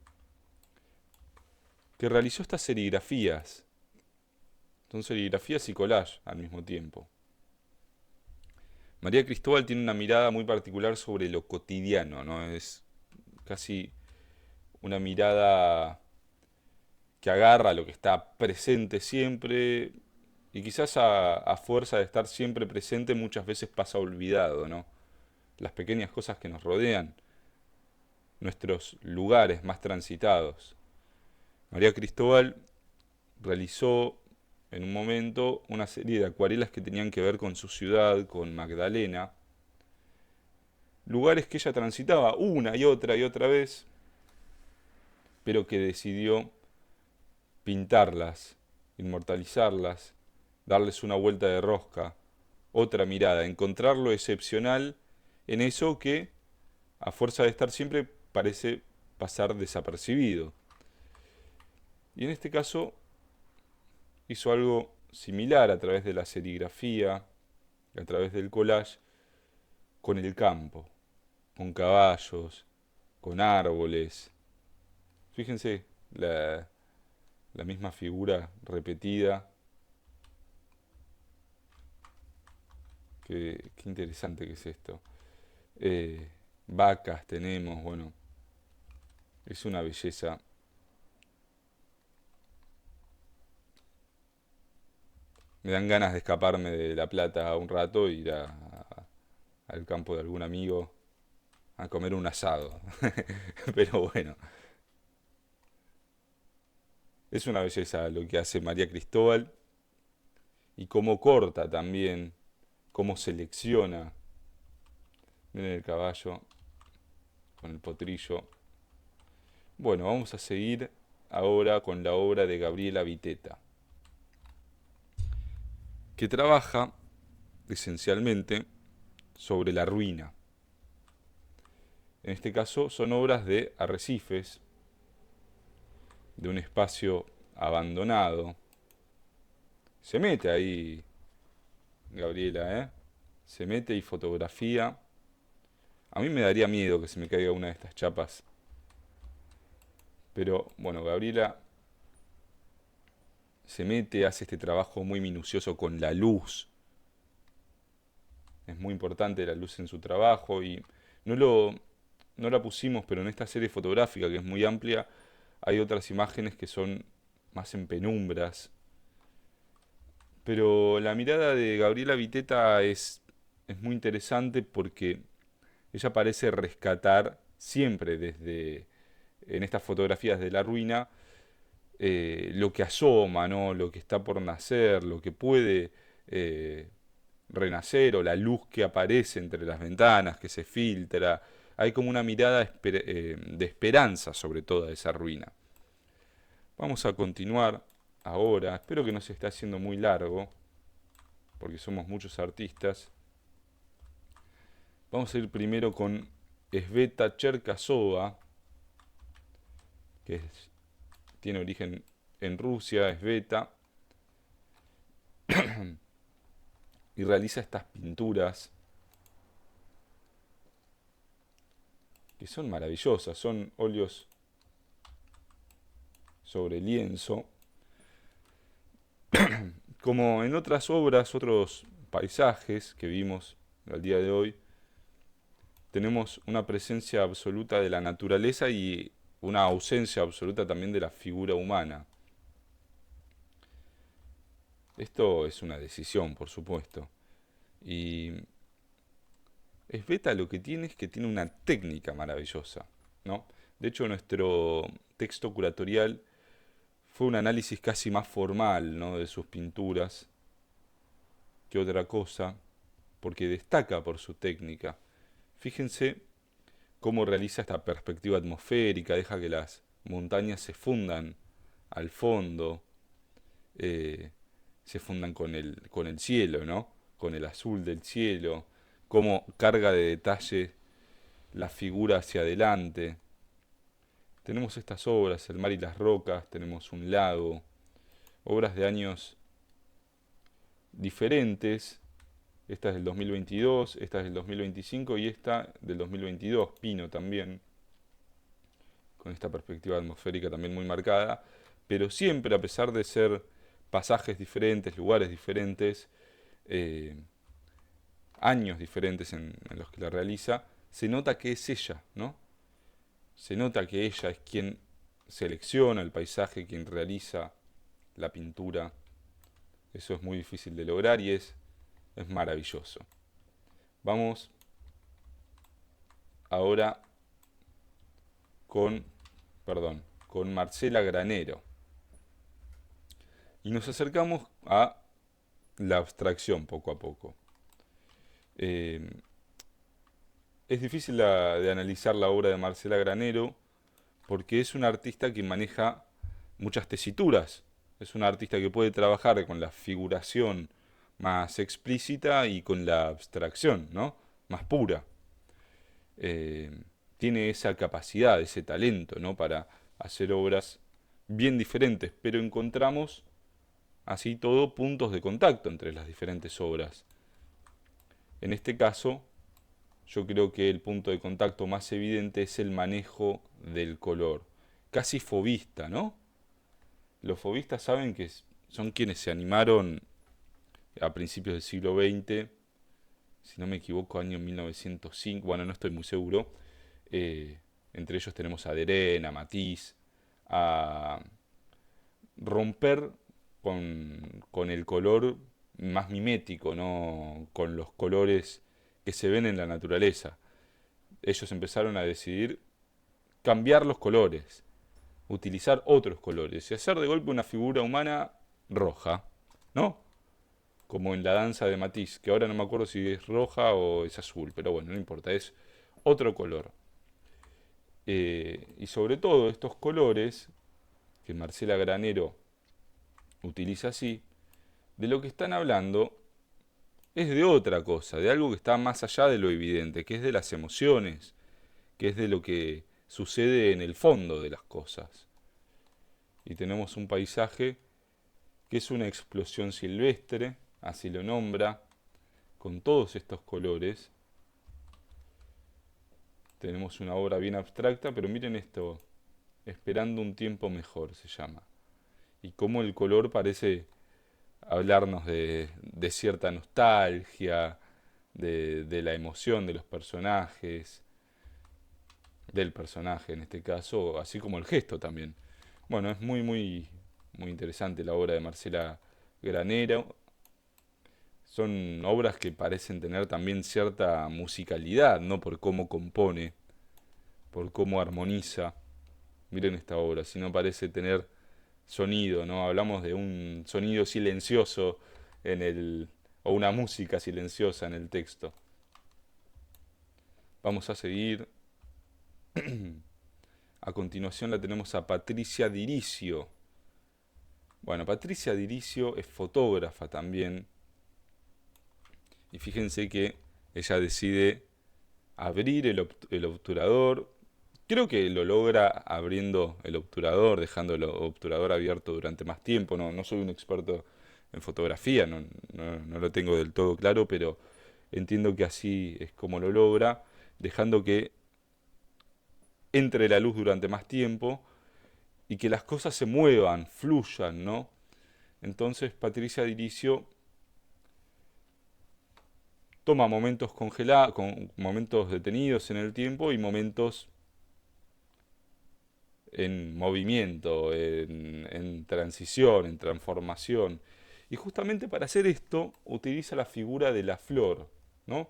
que realizó estas serigrafías. Son serigrafías y collage al mismo tiempo. María Cristóbal tiene una mirada muy particular sobre lo cotidiano, ¿no? Es casi una mirada que agarra lo que está presente siempre y quizás a fuerza de estar siempre presente muchas veces pasa olvidado, ¿no? Las pequeñas cosas que nos rodean, nuestros lugares más transitados. María Cristóbal realizó en un momento una serie de acuarelas que tenían que ver con su ciudad, con Magdalena, lugares que ella transitaba una y otra vez, pero que decidió pintarlas, inmortalizarlas, darles una vuelta de rosca, otra mirada, encontrar lo excepcional en eso que, a fuerza de estar siempre, parece pasar desapercibido. Y en este caso hizo algo similar a través de la serigrafía, a través del collage, con el campo, con caballos, con árboles. Fíjense la misma figura repetida. Qué interesante que es esto. Vacas tenemos, bueno, es una belleza. Me dan ganas de escaparme de La Plata un rato e ir al campo de algún amigo a comer un asado. Pero bueno, es una belleza lo que hace María Cristóbal y cómo corta también, cómo selecciona. Miren el caballo con el potrillo. Bueno, vamos a seguir ahora con la obra de Gabriela Viteta, que trabaja esencialmente sobre la ruina. En este caso son obras de arrecifes, de un espacio abandonado. Se mete ahí Gabriela, ¿eh? Se mete y fotografía. A mí me daría miedo que se me caiga una de estas chapas. Pero bueno, Gabriela se mete, hace este trabajo muy minucioso con la luz. Es muy importante la luz en su trabajo y no lo, no la pusimos, pero en esta serie fotográfica que es muy amplia, hay otras imágenes que son más en penumbras. Pero la mirada de Gabriela Viteta es muy interesante porque ella parece rescatar siempre desde en estas fotografías de la ruina lo que asoma, ¿no? Lo que está por nacer, lo que puede eh, renacer o la luz que aparece entre las ventanas, que se filtra. Hay como una mirada de esperanza sobre toda esa ruina. Vamos a continuar ahora. Espero que no se esté haciendo muy largo, porque somos muchos artistas. Vamos a ir primero con Sveta Cherkasova, tiene origen en Rusia, Sveta, y realiza estas pinturas que son maravillosas, son óleos sobre lienzo, como en otras obras, otros paisajes que vimos al día de hoy, tenemos una presencia absoluta de la naturaleza y una ausencia absoluta también de la figura humana. Esto es una decisión, por supuesto. Y Sveta lo que tiene es que tiene una técnica maravillosa, ¿no? De hecho, nuestro texto curatorial fue un análisis casi más formal, ¿no? De sus pinturas que otra cosa, porque destaca por su técnica. Fíjense cómo realiza esta perspectiva atmosférica, deja que las montañas se fundan al fondo, eh, se fundan con el cielo, ¿no? Con el azul del cielo, cómo carga de detalle la figura hacia adelante. Tenemos estas obras, El mar y las rocas, tenemos un lago, obras de años diferentes. Esta es del 2022, esta es del 2025 y esta del 2022, Pino también, con esta perspectiva atmosférica también muy marcada, pero siempre a pesar de ser pasajes diferentes, lugares diferentes, eh, años diferentes en los que la realiza, se nota que es ella, ¿no? Se nota que ella es quien selecciona el paisaje, quien realiza la pintura. Eso es muy difícil de lograr y es maravilloso. Vamos ahora con, perdón, con Marcela Granero. Y nos acercamos a la abstracción poco a poco. Eh, es difícil de analizar la obra de Marcela Granero porque es una artista que maneja muchas tesituras. Es una artista que puede trabajar con la figuración más explícita y con la abstracción, ¿no? Más pura. Eh, tiene esa capacidad, ese talento, ¿no? Para hacer obras bien diferentes, pero encontramos así todo puntos de contacto entre las diferentes obras. En este caso, yo creo que el punto de contacto más evidente es el manejo del color, casi fobista, ¿no? Los fobistas saben que son quienes se animaron a principios del siglo XX, si no me equivoco, año 1905, bueno, no estoy muy seguro. Entre ellos tenemos a Derain, a Matisse, a romper con el color más mimético, ¿no? Con los colores que se ven en la naturaleza. Ellos empezaron a decidir cambiar los colores, utilizar otros colores y hacer de golpe una figura humana roja, ¿no? Como en la danza de Matisse, que ahora no me acuerdo si es roja o es azul, pero bueno, no importa, es otro color. Y sobre todo estos colores que Marcela Granero utiliza así, de lo que están hablando es de otra cosa, de algo que está más allá de lo evidente, que es de las emociones que es de lo que sucede en el fondo de las cosas. Y tenemos un paisaje que es una explosión silvestre, así lo nombra, con todos estos colores. Tenemos una obra bien abstracta, pero miren esto, Esperando un tiempo mejor se llama. Y cómo el color parece hablarnos de cierta nostalgia, de la emoción de los personajes, del personaje en este caso, así como el gesto también. Bueno, es muy interesante la obra de Marcela Granero. Son obras que parecen tener también cierta musicalidad, no por cómo compone, por cómo armoniza. Miren esta obra, si no parece tener sonido, ¿no? Hablamos de un sonido silencioso en el o una música silenciosa en el texto. Vamos a seguir. A continuación la tenemos a Patricia Diricio. Bueno, Patricia Diricio es fotógrafa también. Y fíjense que ella decide abrir el obturador. Creo que lo logra abriendo el obturador, dejando el obturador abierto durante más tiempo. No soy un experto en fotografía, no lo tengo del todo claro, pero entiendo que así es como lo logra, dejando que entre la luz durante más tiempo y que las cosas se muevan, fluyan, ¿no? Entonces Patricia Diricio toma momentos congelados, con momentos detenidos en el tiempo y momentos en movimiento, en transición, en transformación. Y justamente para hacer esto utiliza la figura de la flor, ¿no?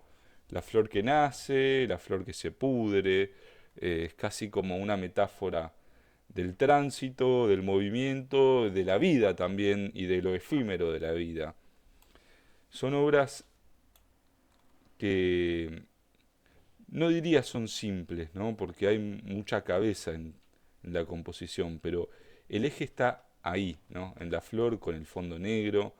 La flor que nace, la flor que se pudre, es casi como una metáfora del tránsito, del movimiento, de la vida también y de lo efímero de la vida. Son obras que no diría son simples, ¿no? Porque hay mucha cabeza en la composición, pero el eje está ahí, ¿no? En la flor con el fondo negro.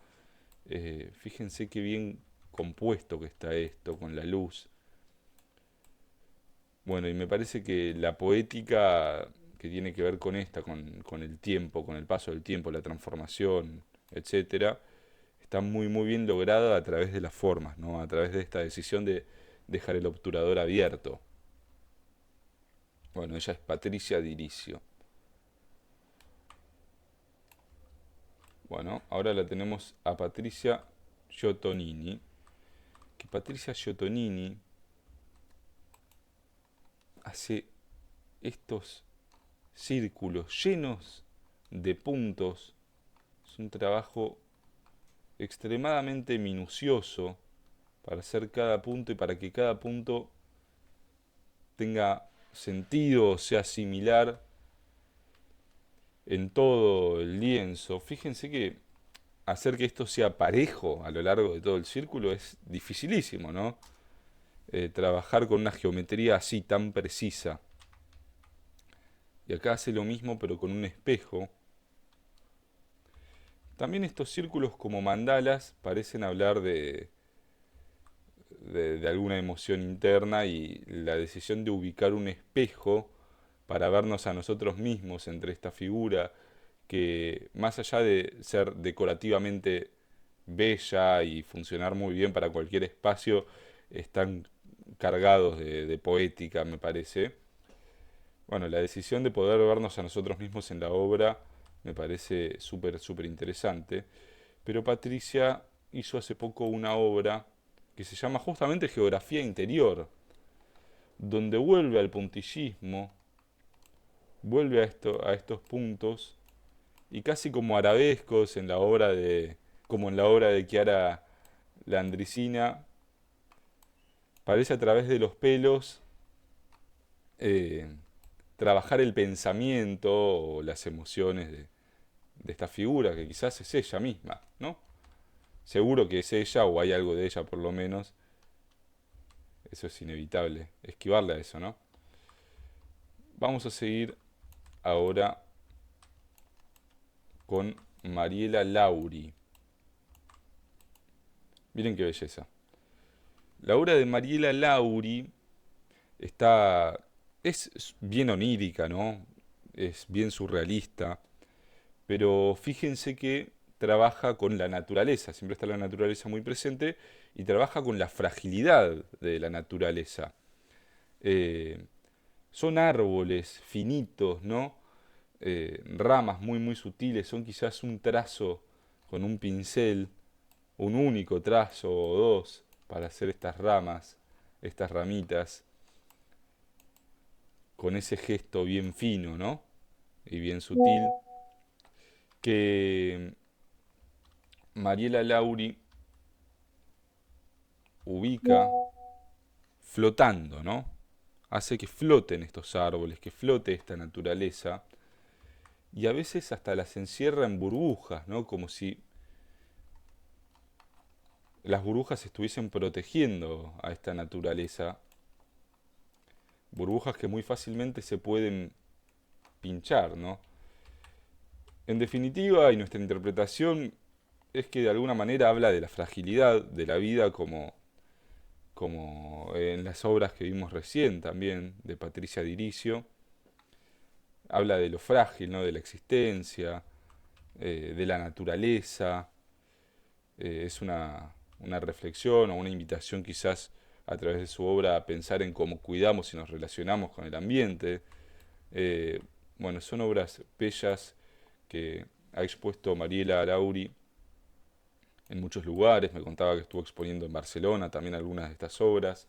Fíjense qué bien compuesto que está esto, con la luz. Bueno, y me parece que la poética que tiene que ver con esta, con el tiempo, con el paso del tiempo, la transformación, etcétera, está muy bien lograda a través de las formas, ¿no? A través de esta decisión de dejar el obturador abierto. Bueno, ella es Patricia Diricio. Bueno, ahora la tenemos a Patricia Giotonini. Que Patricia Giotonini hace estos círculos llenos de puntos. Es un trabajo extremadamente minucioso para hacer cada punto y para que cada punto tenga sentido o sea similar en todo el lienzo. Fíjense que hacer que esto sea parejo a lo largo de todo el círculo es dificilísimo, ¿no? Trabajar con una geometría así tan precisa. Y acá hace lo mismo pero con un espejo. También estos círculos como mandalas parecen hablar de alguna emoción interna y la decisión de ubicar un espejo para vernos a nosotros mismos entre esta figura que más allá de ser decorativamente bella y funcionar muy bien para cualquier espacio, están cargados de poética, me parece. Bueno, la decisión de poder vernos a nosotros mismos en la obra me parece súper interesante. Pero Patricia hizo hace poco una obra que se llama justamente Geografía Interior, donde vuelve al puntillismo, vuelve a estos puntos y casi como arabescos en la obra como en la obra de Chiara Landricina, parece a través de los pelos eh, trabajar el pensamiento o las emociones de esta figura, que quizás es ella misma, ¿no? Seguro que es ella o hay algo de ella por lo menos. Eso es inevitable, esquivarle a eso, ¿no? Vamos a seguir ahora con Mariela Lauri. Miren qué belleza. La obra de Mariela Lauri está Es bien onírica, ¿no? Es bien surrealista, pero fíjense que trabaja con la naturaleza, siempre está la naturaleza muy presente y trabaja con la fragilidad de la naturaleza. Eh, Son árboles finitos, ¿no? Ramas muy muy sutiles, son quizás un trazo con un pincel, un único trazo o dos para hacer estas ramas, estas ramitas, con ese gesto bien fino, ¿no? Y bien sutil, que Mariela Lauri ubica flotando, ¿no? Hace que floten estos árboles, que flote esta naturaleza, y a veces hasta las encierra en burbujas, ¿no? Como si las burbujas estuviesen protegiendo a esta naturaleza, burbujas que muy fácilmente se pueden pinchar, ¿no? En definitiva, y nuestra interpretación es que de alguna manera habla de la fragilidad de la vida como en las obras que vimos recién también de Patricia Diricio, habla de lo frágil, ¿no? De la existencia, de la naturaleza, es una reflexión o una invitación quizás a través de su obra a pensar en cómo cuidamos y nos relacionamos con el ambiente. Eh, bueno, son obras bellas que ha expuesto Mariela Lauri en muchos lugares, me contaba que estuvo exponiendo en Barcelona también algunas de estas obras.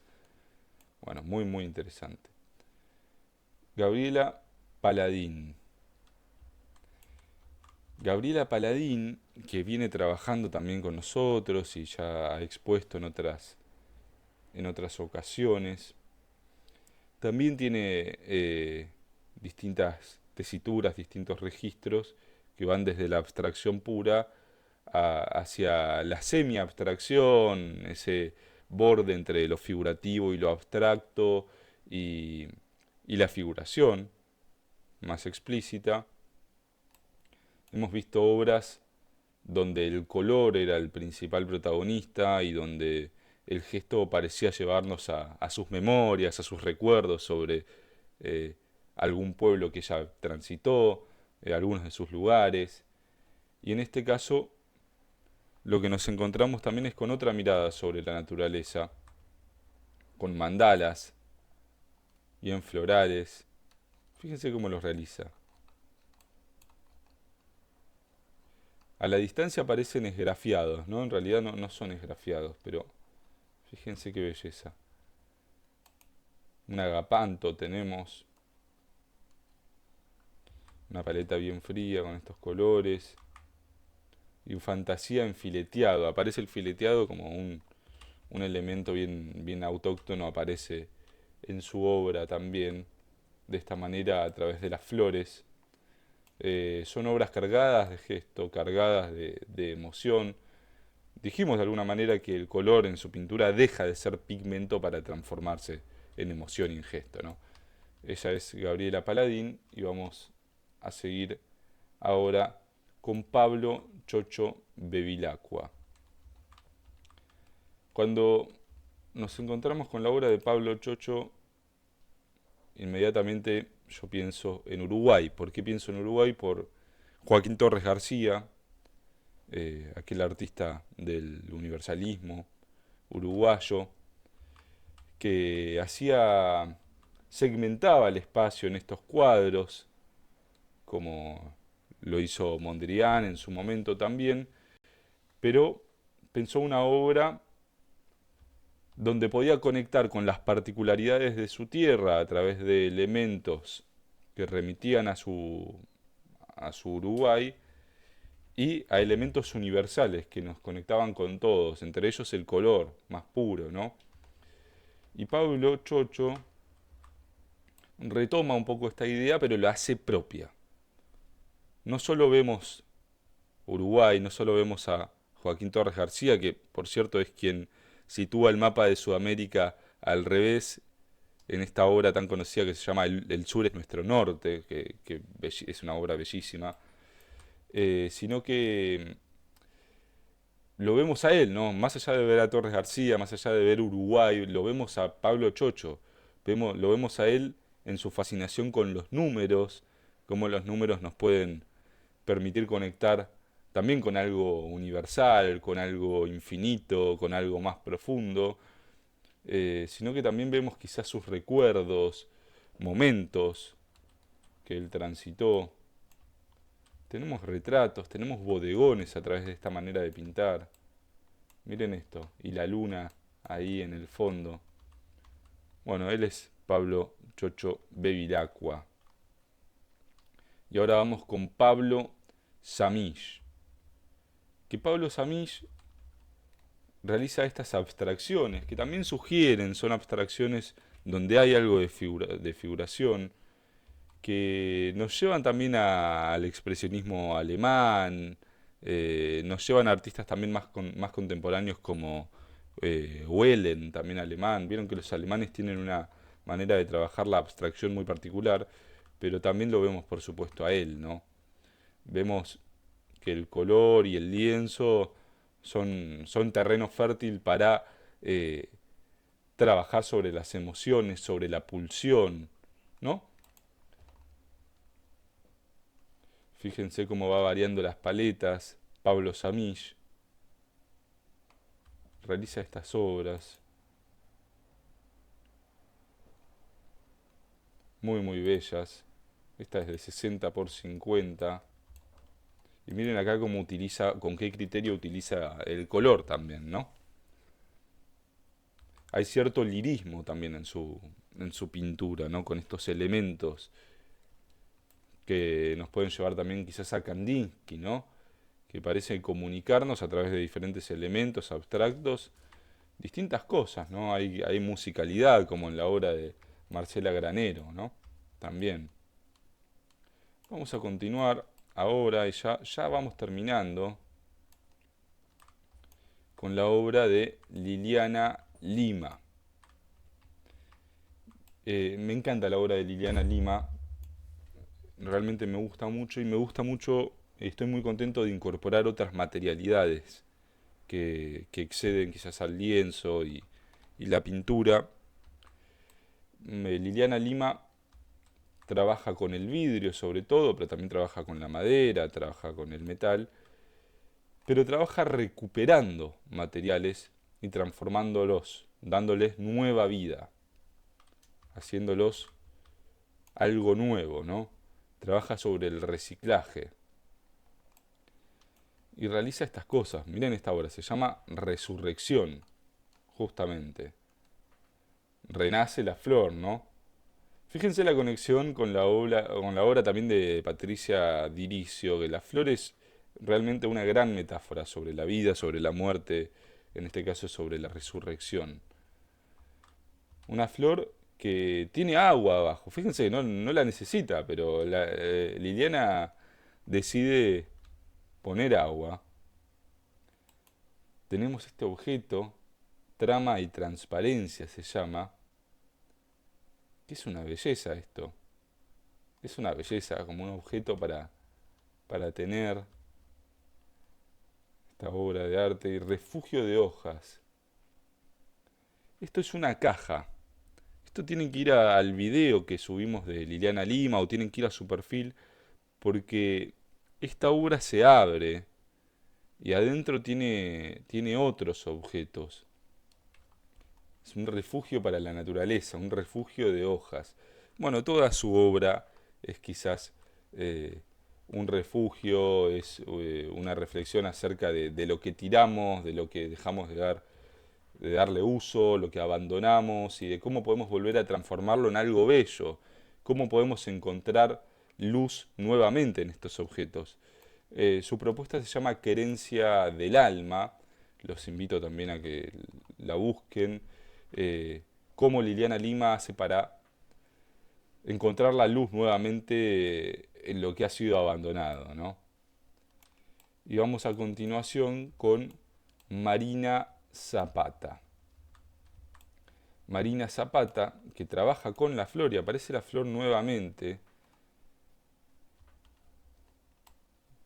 Bueno, muy muy interesante. Gabriela Paladín. Gabriela Paladín, que viene trabajando también con nosotros y ya ha expuesto en otras ocasiones, también tiene distintas tesituras, distintos registros que van desde la abstracción pura hacia la semi-abstracción, ese borde entre lo figurativo y lo abstracto y, y la figuración más explícita. Hemos visto obras donde el color era el principal protagonista y donde el gesto parecía llevarnos a sus memorias, a sus recuerdos sobre eh, algún pueblo que ella transitó, algunos de sus lugares. Y en este caso lo que nos encontramos también es con otra mirada sobre la naturaleza, con mandalas y en florales. Fíjense cómo los realiza. A la distancia parecen esgrafiados, ¿no? En realidad no son esgrafiados, pero fíjense qué belleza. Un agapanto tenemos, una paleta bien fría con estos colores y un fantasía en fileteado. Aparece el fileteado como un elemento bien autóctono, aparece en su obra también, de esta manera a través de las flores. Son obras cargadas de gesto, cargadas de emoción. Dijimos de alguna manera que el color en su pintura deja de ser pigmento para transformarse en emoción y en gesto, ¿no? Ella es Gabriela Paladín y vamos a seguir ahora con Pablo Chocho Bevilacqua. Cuando nos encontramos con la obra de Pablo Chocho, inmediatamente yo pienso en Uruguay. ¿Por qué pienso en Uruguay? Por Joaquín Torres García, aquel artista del universalismo uruguayo, que segmentaba el espacio en estos cuadros, como lo hizo Mondrian en su momento también, pero pensó una obra donde podía conectar con las particularidades de su tierra a través de elementos que remitían a su Uruguay y a elementos universales que nos conectaban con todos, entre ellos el color más puro, ¿no? Y Pablo Chocho retoma un poco esta idea, pero la hace propia. No solo vemos Uruguay, no solo vemos a Joaquín Torres García, que por cierto es quien sitúa el mapa de Sudamérica al revés en esta obra tan conocida que se llama El sur es nuestro norte, que es una obra bellísima, sino que lo vemos a él, ¿no? Más allá de ver a Torres García, más allá de ver Uruguay, lo vemos a Pablo Chocho, lo vemos a él en su fascinación con los números, cómo los números nos pueden permitir conectar también con algo universal, con algo infinito, con algo más profundo, sino que también vemos quizás sus recuerdos, momentos que él transitó. Tenemos retratos, tenemos bodegones a través de esta manera de pintar. Miren esto, y la luna ahí en el fondo. Bueno, él es Pablo Chocho Bevilacqua. Y ahora vamos con Pablo Samish. Que Pablo Samish realiza estas abstracciones, que también sugieren, son abstracciones donde hay algo de figuración, que nos llevan también al expresionismo alemán, nos llevan a artistas también más contemporáneos como Wellen, también alemán. Vieron que los alemanes tienen una manera de trabajar la abstracción muy particular, pero también lo vemos por supuesto a él, ¿no? Vemos que el color y el lienzo son terreno fértil para eh, trabajar sobre las emociones, sobre la pulsión, ¿no? Fíjense cómo va variando las paletas. Pablo Samish realiza estas obras muy muy bellas. Esta es de 60 por 50. Y miren acá cómo utiliza, con qué criterio utiliza el color también, ¿no? Hay cierto lirismo también en su pintura, ¿no? Con estos elementos que nos pueden llevar también quizás a Kandinsky, ¿no? Que parece comunicarnos a través de diferentes elementos abstractos distintas cosas, ¿no? Hay musicalidad, como en la obra de Marcela Granero, ¿no? También. Vamos a continuar ahora, y ya vamos terminando, con la obra de Liliana Lima. Me encanta la obra de Liliana Lima, realmente me gusta mucho y me gusta mucho, estoy muy contento de incorporar otras materialidades que exceden quizás al lienzo y la pintura. Liliana Lima trabaja con el vidrio sobre todo, pero también trabaja con la madera, trabaja con el metal, pero trabaja recuperando materiales y transformándolos, dándoles nueva vida, haciéndolos algo nuevo, ¿no? Trabaja sobre el reciclaje y realiza estas cosas. Miren esta obra, se llama Resurrección, justamente. Renace la flor, ¿no? Fíjense la conexión con la obra también de Patricia Diricio, que la flor es realmente una gran metáfora sobre la vida, sobre la muerte, en este caso sobre la resurrección. Una flor que tiene agua abajo, fíjense que no la necesita, pero Liliana decide poner agua. Tenemos este objeto, trama y transparencia se llama, que es una belleza esto. Es una belleza como un objeto para tener esta obra de arte y refugio de hojas. Esto es una caja. Esto tienen que ir al video que subimos de Liliana Lima o tienen que ir a su perfil porque esta obra se abre y adentro tiene otros objetos. Es un refugio para la naturaleza, un refugio de hojas. Bueno, toda su obra es quizás eh, un refugio, es una reflexión acerca de lo que tiramos, de lo que dejamos de darle uso, lo que abandonamos y de cómo podemos volver a transformarlo en algo bello, cómo podemos encontrar luz nuevamente en estos objetos. Su propuesta se llama Querencia del Alma, los invito también a que la busquen, cómo Liliana Lima hace para encontrar la luz nuevamente en lo que ha sido abandonado, ¿no? Y vamos a continuación con Marina Zapata. Marina Zapata, que trabaja con la flor y aparece la flor nuevamente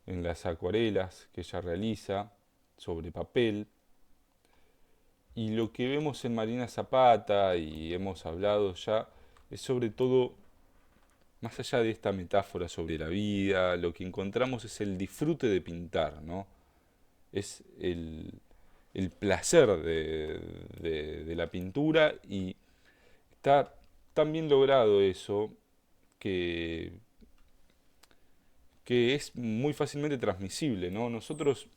en las acuarelas que ella realiza sobre papel. Y lo que vemos en Marina Zapata, y hemos hablado ya, es sobre todo más allá de esta metáfora sobre la vida, lo que encontramos es el disfrute de pintar, ¿no? Es el placer de la pintura y está tan bien logrado eso que, que es muy fácilmente transmisible, ¿no? Nosotros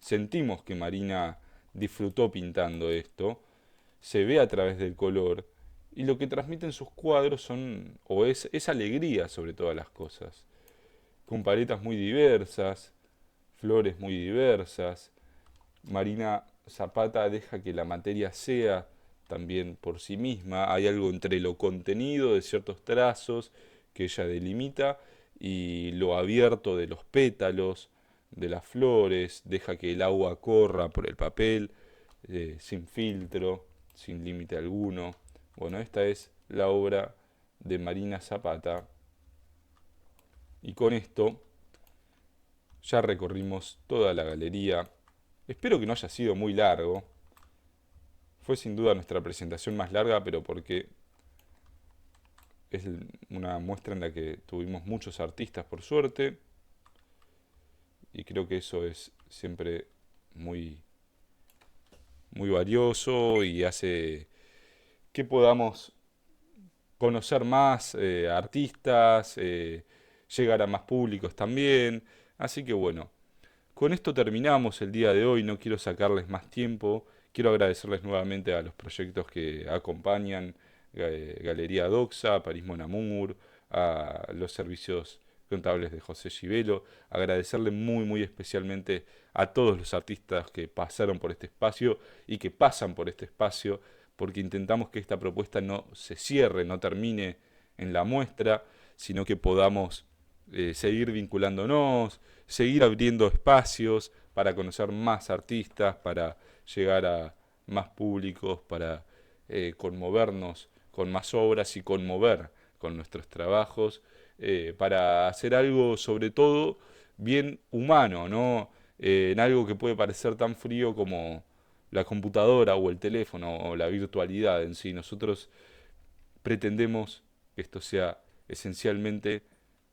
sentimos que Marina disfrutó pintando esto, se ve a través del color y lo que transmiten sus cuadros son, o es alegría sobre todas las cosas, con paletas muy diversas, flores muy diversas. Marina Zapata deja que la materia sea también por sí misma, hay algo entre lo contenido de ciertos trazos que ella delimita y lo abierto de los pétalos, de las flores, deja que el agua corra por el papel, sin filtro, sin límite alguno. Bueno, esta es la obra de Marina Zapata y con esto ya recorrimos toda la galería. Espero que no haya sido muy largo. Fue sin duda nuestra presentación más larga, pero porque es una muestra en la que tuvimos muchos artistas por suerte y creo que eso es siempre muy, muy valioso y hace que podamos conocer más artistas, llegar a más públicos también. Así que bueno, con esto terminamos el día de hoy, no quiero sacarles más tiempo, quiero agradecerles nuevamente a los proyectos que acompañan Galería Doxa, París Mon Amour, a los servicios contables de José Givelo, agradecerle muy muy especialmente a todos los artistas que pasaron por este espacio y que pasan por este espacio, porque intentamos que esta propuesta no se cierre, no termine en la muestra, sino que podamos seguir vinculándonos, seguir abriendo espacios para conocer más artistas, para llegar a más públicos, para conmovernos con más obras y conmover con nuestros trabajos, para hacer algo sobre todo bien humano, ¿no? En algo que puede parecer tan frío como la computadora o el teléfono o la virtualidad en sí. Nosotros pretendemos que esto sea esencialmente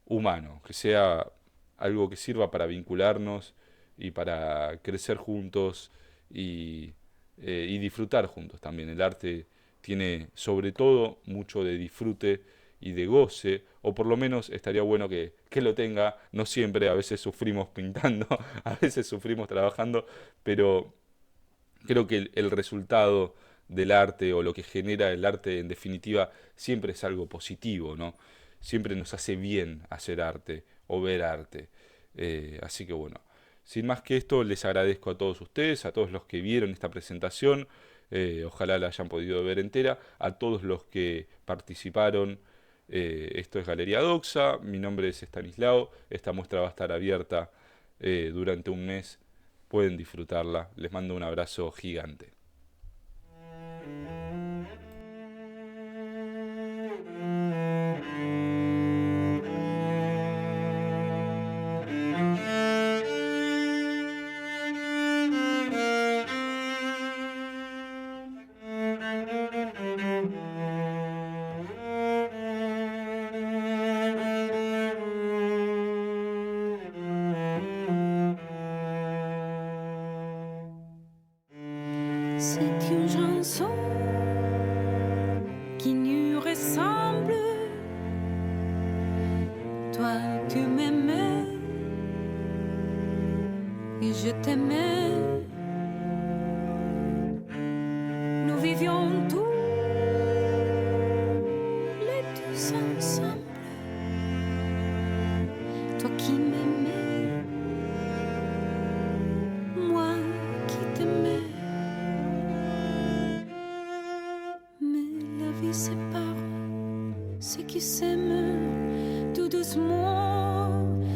humano, que sea algo que sirva para vincularnos y para crecer juntos y, y disfrutar juntos también. El arte tiene sobre todo mucho de disfrute y de goce, o por lo menos estaría bueno que lo tenga, no siempre, a veces sufrimos pintando, a veces sufrimos trabajando, pero creo que el resultado del arte o lo que genera el arte en definitiva siempre es algo positivo, ¿no? Siempre nos hace bien hacer arte o ver arte. Así que bueno, sin más que esto, les agradezco a todos ustedes, a todos los que vieron esta presentación, ojalá la hayan podido ver entera, a todos los que participaron. Esto es Galería Doxa, mi nombre es Estanislao, esta muestra va a estar abierta durante un mes, pueden disfrutarla, les mando un abrazo gigante. C'est une chanson qui nous ressemble. Toi, tu m'aimais et je t'aimais. Nous vivions tous les deux ensemble. Toi qui m'aimais, moi qui t'aimais. Mais la vie sépare ceux qui s'aiment tout doucement,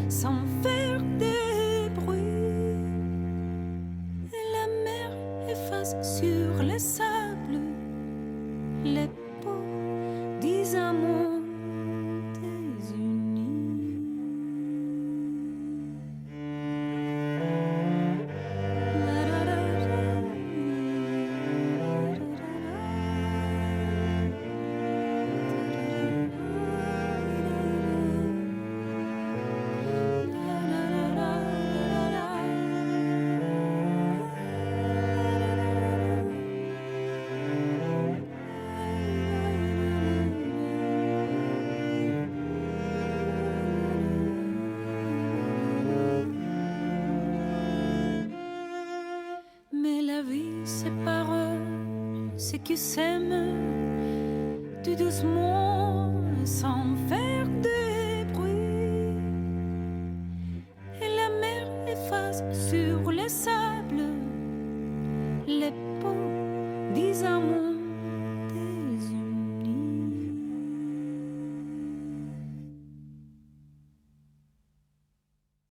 sans faire de bruit. Et la mer efface sur le sable les peaux des amours désunis. sépare ceux qui s'aiment tout doucement sans faire de bruit. Et la mer efface sur le sable les peaux des amours.